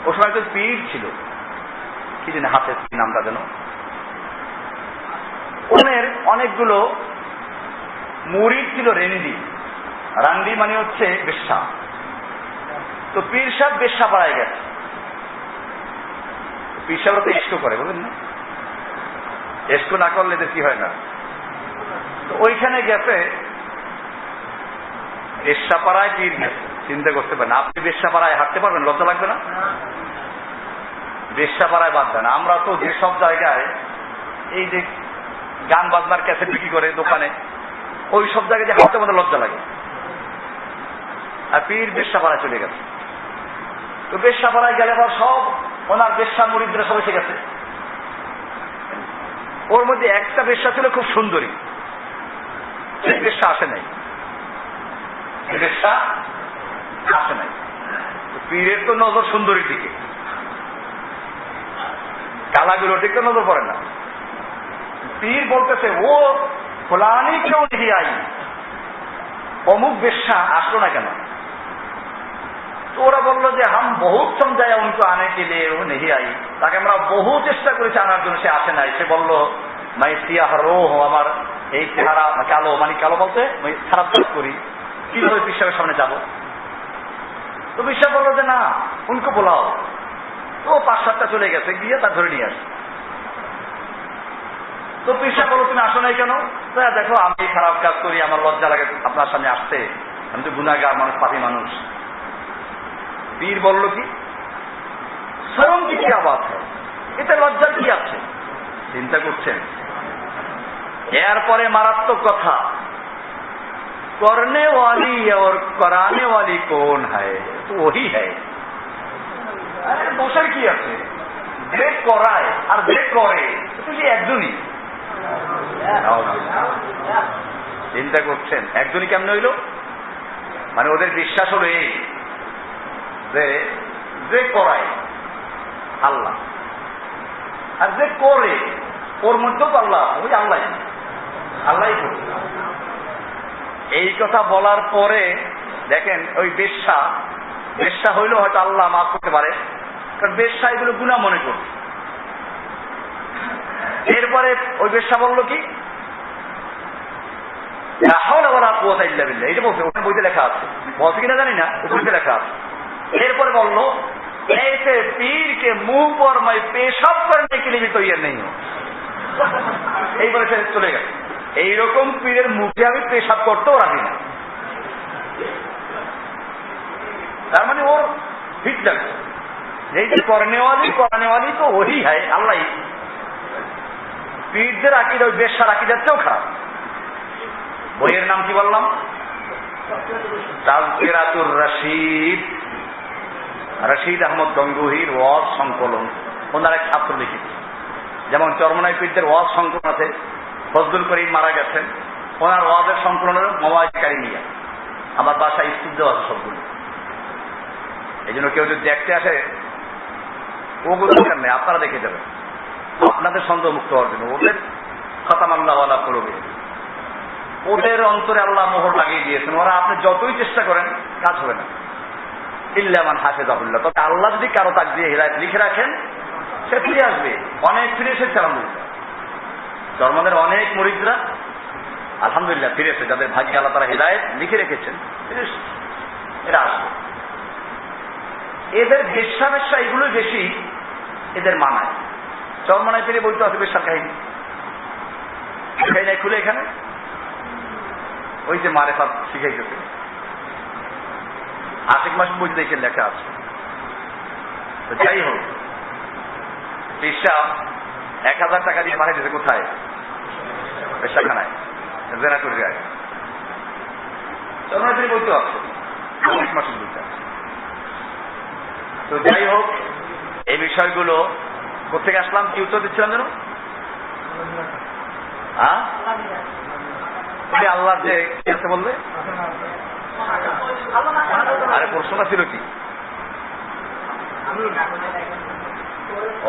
ও সময় তো পীর ছিল, কি জানি হাতে নামটা যেন, ওনের অনেকগুলো মুরিদ ছিল রেন্ডি। রান্ডি মানে হচ্ছে বেশ্যা। তো পীর সাহেব বেশ্যা পাড়ায় গেছে। পীর সাহেবরা তো এসকো করে, বলেন না? এসকো না করলে এদের কি হয় না। তো ওইখানে গেছে, বেশ্যাপাড়ায় পীর গেছে। চিন্তা করতে পারেন, আপনি বেশ্যাপাড়ায় হাঁটতে পারবেন? লজ্জা লাগবে না? বেশ্যাপাড়ায় বাদ দেন, আমরা তো যেসব জায়গায় এই যে গান বাজনার ক্যাসেট বিক্রি করে দোকানে, ওই সব জায়গায় যে হাঁটতে আমাদের লজ্জা লাগে। আর পীর বেশ্যাপাড়ায় চলে গেছে। তো বেশ্যাপাড়ায় গেলে আবার সব ওনার বেশ্যা মুরিদরা সব এসে গেছে। ওর মধ্যে একটা বেশ্যা ছিল খুব সুন্দরী, সেই বেশ্যা আসে নাই, বেশ্যা আসে নাই। পীরের তো নজর সুন্দরীর দিকে, কালাগুলোর দিকে নজর পড়ে না। পীর বলতেছে ও ফলানি কেউ নিয়ে আই, অমুক বেশ্যা আসলো না কেন? তো ওরা বললো যে হাম বহুত সমঝায় উনকো আনে কে লিয়ে ও নেই আই, তাকে আমরা বহু চেষ্টা করেছি আনার জন্য, সে আসে নাই। সে বললো মাই সিয়াহ রো, আমার এই চেহারা কালো, মানে কালো বলতে খারাপ কাজ করি, কিভাবে পীর সাহেবের সামনে যাবো? তো পীর সাহেব বললো যে না, উনকো বলাও। তো 5-7টা চলে গেছে, গিয়ে তার ধরে নিয়ে আসে। তো পীর সাহেব বললো তুমি আসো নাই কেন? দেখো আমি খারাপ কাজ করি, আমার লজ্জা লাগে আপনার সামনে আসতে, আমি তো গুনাহগার মানুষ, পাপী মানুষ। পীর বলল কি শরম কি আবাদ, এতে লজ্জার কি আছে? চিন্তা করছেন? এরপরে মারাত্মক কথা, করনে ওয়ালি और कराने वाली कौन है? তো ওই হ্যায়। দোষের কি আছে? যে করায় আর যে করে তুই একজনই। চিন্তা করছেন একজনই কেমনে হইল? মানে ওদের বিশ্বাস হলো এই যে যে করায় আল্লাহ, আর যে করে ওর মধ্যেও তো আল্লাহ, ওই আল্লাহ আল্লাহ। এই কথা বলার পরে দেখেন ওই বেশ্যা হইলো হয়তো আল্লাহ মাফ করতে পারে, কারণ বেশ্যা এগুলো গুনাহ মনে করছে। এরপরে ওই বেশ্যা বললো কি এটা বলছে, ওখানে বইতে লেখা আছে, বলছে কিনা জানি না, বইতে লেখা আছে। এরপরে বললো ऐसे पीर के मुंह पर मैं पेशाब करने के लिए भी तैयार नहीं हूं। এইবারে সে চলে গেল। এইরকম পীরের মুখে আমি পেশাব করতেও রাখি না। তার মানে ওর ঠিক লাগছে, এই যে করানেওয়ালি তো ওই হয় আল্লাহ। পীরদের আকিদা ওই বেশ্যার আকিদার চেয়েও খারাপ। বইয়ের নাম কি বললাম? তাজকিরাতুর রশিদ, রশিদ আহমদ গঙ্গুহির ওয়াজ সংকলন। ওনার এক ছাত্র লিখেছে। যেমন চরমনাই পীরদের ওয়াজ সংকলন আছে, ফজলুল করিম মারা গেছেন, ওনার ওয়াজের সংকলন হল মাওয়াইজ কারিমিয়া। আমার বাসায় স্তূপ আছে সবগুলো। এই জন্য কেউ যদি দেখতে আসে ওগুলো দরকার নেই, আপনারা দেখে যাবেন, আপনাদের সন্দেহ মুক্ত হওয়ার জন্য। ওদের খতাম আল্লাহ ওয়ালা করবে, ওদের অন্তরে আল্লাহ মোহর লাগিয়ে দিয়েছেন। ওরা আপনি যতই চেষ্টা করেন কাজ হবে না, ইল্লামান হাফেজাহুল্লাহ। তবে আল্লাহ যদি কারো তাক দিয়ে হিদায়াত লিখে রাখেন, সে ফিরে আসবে। অনেক ফিরে এসেছে আলহামদুলিল্লাহ, ধর্মদের অনেক মুরিদরা আলহামদুলিল্লাহ ফিরে এসে, যাদের ভাগ্যে আল্লাহ তারা হিদায়াত লিখে রেখেছেন, এরা আসবে। এদের বেশ্যা এগুলোই বেশি এদের মানায়। চরমনায় ফিরে বলতে আছে বেশ্যার কাহিনী, খুলে এখানে ওই যে মারেফাত শিখাইতেছে, আশিক মাস বই দেখে লেখা আছে। তো যাই হোক, বেশ্যা 1000 টাকা দিয়ে পাঠাইতেছে কোথায়? বেশ্যাখানায়, জেনা করে যায়। চরমনায় ফিরে বলতে আছে, আশিক মাস বলতে আছে। তো যাই হোক, এই বিষয়গুলো কোথেকে আসলাম, কি উত্তর দিচ্ছিলাম যেন? আল্লাহ যে কি আছে বলবে? আরে প্রশ্নটা ছিল কি?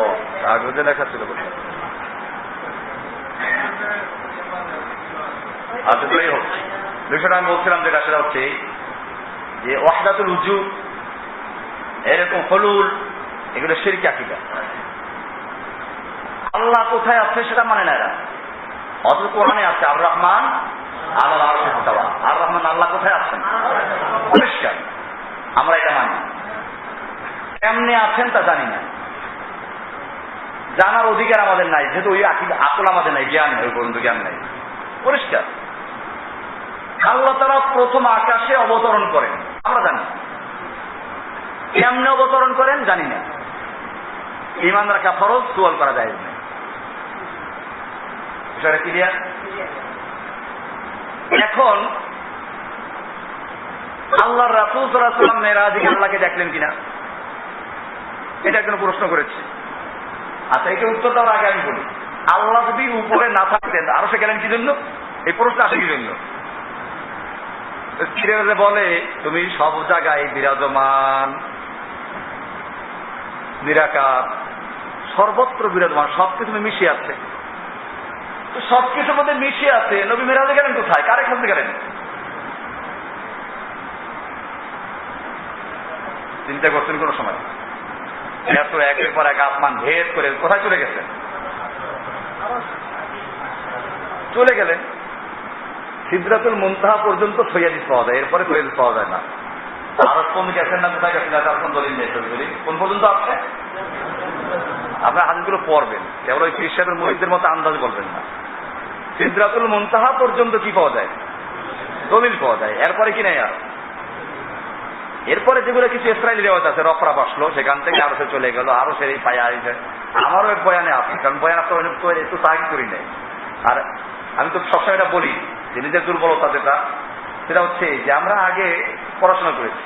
ও কাগজে লেখা ছিল। আচ্ছা যাই হোক, বিষয়টা আমি বলছিলাম যেটা সেটা হচ্ছে যে ওয়াহদাতুল উজুদ, এরকম হলুল, এগুলো শিরকি আকীদা। আল্লাহ কোথায় আছে সেটা মানে না এরা। অথচ কোরআনে আছে আর রহমান আল্লাহ আরশে ইস্তাওয়া। আর রহমান আল্লাহ কোথায় আছেন পরিষ্কার, আমরা এটা মানি। কেমনে আছেন তা জানি না, জানার অধিকার আমাদের নাই, যেহেতু ওই আকল আমাদের নাই, জ্ঞান নেই, ওই পর্যন্ত জ্ঞান নাই, পরিষ্কার। আল্লাহ তারা প্রথম আকাশে অবতরণ করেন, আমরা জানি। কেমনে অবতরণ করেন জানি না। ঈমান রাখা ফরজ, সুয়াল করা যায় না। বিষয়টা ক্লিয়ার? এখন আল্লাহর রাসূল সাল্লাল্লাহু আলাইহি ওয়াসাল্লাম মেরাজে আল্লাহকে দেখলেন কিনা, এটা একজন প্রশ্ন করেছে। আচ্ছা, এটা উত্তর দেওয়ার আগে আমি বলি, আল্লাহ যদি উপরে না থাকতেন আরো সে গেলেন কি জন্য? এই প্রশ্ন আসে কি জন্য? বলে তুমি সব জায়গায় বিরাজমান, নিরাকার, সর্বত্র বিরাজমান, সবকিছু তুমি মিশিয়ে আছে। তো সবকিছুর মধ্যে মিশিয়ে আছে, নবী মেরাজে গেলেন কোথায়? কারে খেলতে গেলেন? চিন্তা করছেন কোন সময়? এত একের পর এক আসমান ভেদ করে কোথায় চলে গেছেন? চলে গেলেন সিদরাতুল মুনতাহা পর্যন্ত সৈয়াদিস পাওয়া যায়, এরপরে সৈয়াদিস পাওয়া যায় না। আরো কোন গেছেন না, কোথায় গেছেন? তার কোন দলিল নেই। কোন পর্যন্ত আছে? আপনার হাদিসগুলো পড়বেন, কেবল ওই খ্রিস্টানের মুরিদদের মতো আন্দাজ বলবেন না। সিদরাতুল মুনতাহা পর্যন্ত কি পাওয়া যায়? দলিল পাওয়া যায়। এরপরে কি নেই আর? এরপরে যেগুলো কিছু ইসরায়েলি রেওয়াজ আছে, রফরা বসলো, সেখান থেকে আরো সে চলে গেল, আরো সে পায়া আসবে। আমারও এক বয়ানে আছে, কারণ বয়ান আপনার একটু সাহায্য করি নাই। আর আমি তো সবসময় এটা বলি যে নিজের দুর্বলতা যেটা, সেটা হচ্ছে যে আমরা আগে পড়াশোনা করেছি,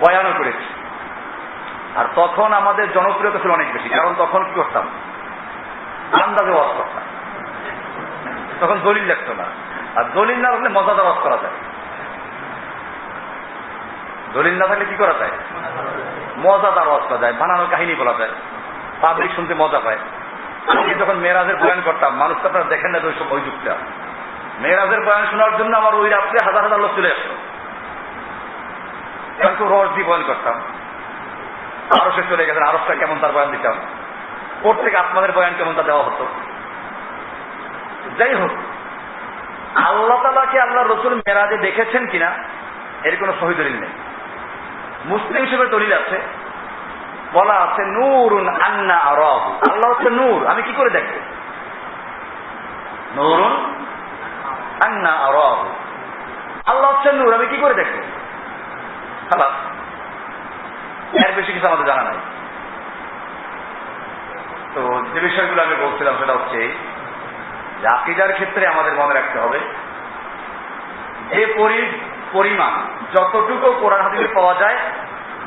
বয়ানও করেছি, আর তখন আমাদের জনপ্রিয়তা ছিল অনেক বেশি। কারণ তখন কি করতাম? আন্দাজে ওয়াজ করতাম, তখন দলিল লাগতো না। আর দলিল না থাকলে মজাদার ওয়াজ করা যায়। দলিল না থাকলে কি করা যায়? মজাদার ওয়াজ করা যায়, বানানো কাহিনী বলা যায়, পাবলিক শুনতে মজা পায়। আমি যখন মেরাজের বয়ান করতাম, মানুষ তো আপনারা দেখেন না ওই যুগটা, মেরাজের বয়ান শোনার জন্য আমার ওই রাত্রে হাজার হাজার লোক চলে আসতো। কিন্তু রস দিয়ে বয়ান করতাম, আরো সে চলে গেছেন, আরসটা কেমন তার বয়ান দিতাম, প্রত্যেক আত্মাদের বয়ান কেমন তা দেওয়া হতো। যাই হোক, আল্লাহ তাআলাকে আল্লাহ রসুল মেরাজে দেখেছেন কিনা এর কোন সহি দলিল নেই। মুসলিম হিসেবে দলিল আছে, বলা আছে নূরুন আন্না আরাহু, আল্লাহ হচ্ছে নূর, আমি কি করে দেখব? নূরুন আন্না আরাহু, আল্লাহ হচ্ছে নূর, আমি কি করে দেখব? খালাস, এর বেশি কিছু আমাদের জানা নাই। তো যে বিষয়গুলো আমি বলছিলাম সেটা হচ্ছে যে আকীদার ক্ষেত্রে আমাদের মনে রাখতে হবে যে পরিমাণ যতটুকু কোরআন হাদিসে পাওয়া যায়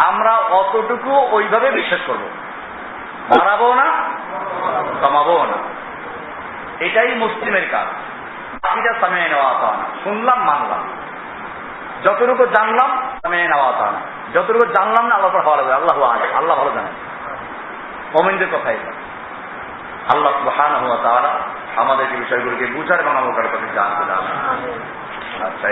আমরা অতটুকু ওইভাবে বিশ্বাস করব, বাড়াবো না, কমাবো না। এটাই মুসলিমের কাজ। আকীদা সামিয়ে নেওয়া তা না, শুনলাম মানলাম, যতটুকু জানলাম সামিয়ে নেওয়া তা না, যতটুকু জানলাম না আল্লাহ ভালো লাগে, আল্লাহ আলাম, আল্লাহ ভালো জানেন। মুমিনদের কথা এটা। আল্লাহ সুবহানাহু ওয়া তাআলা আমাদেরকে বিষয়গুলোকে বুঝার এবং আমল করার পথে জানতে দাও। আচ্ছা।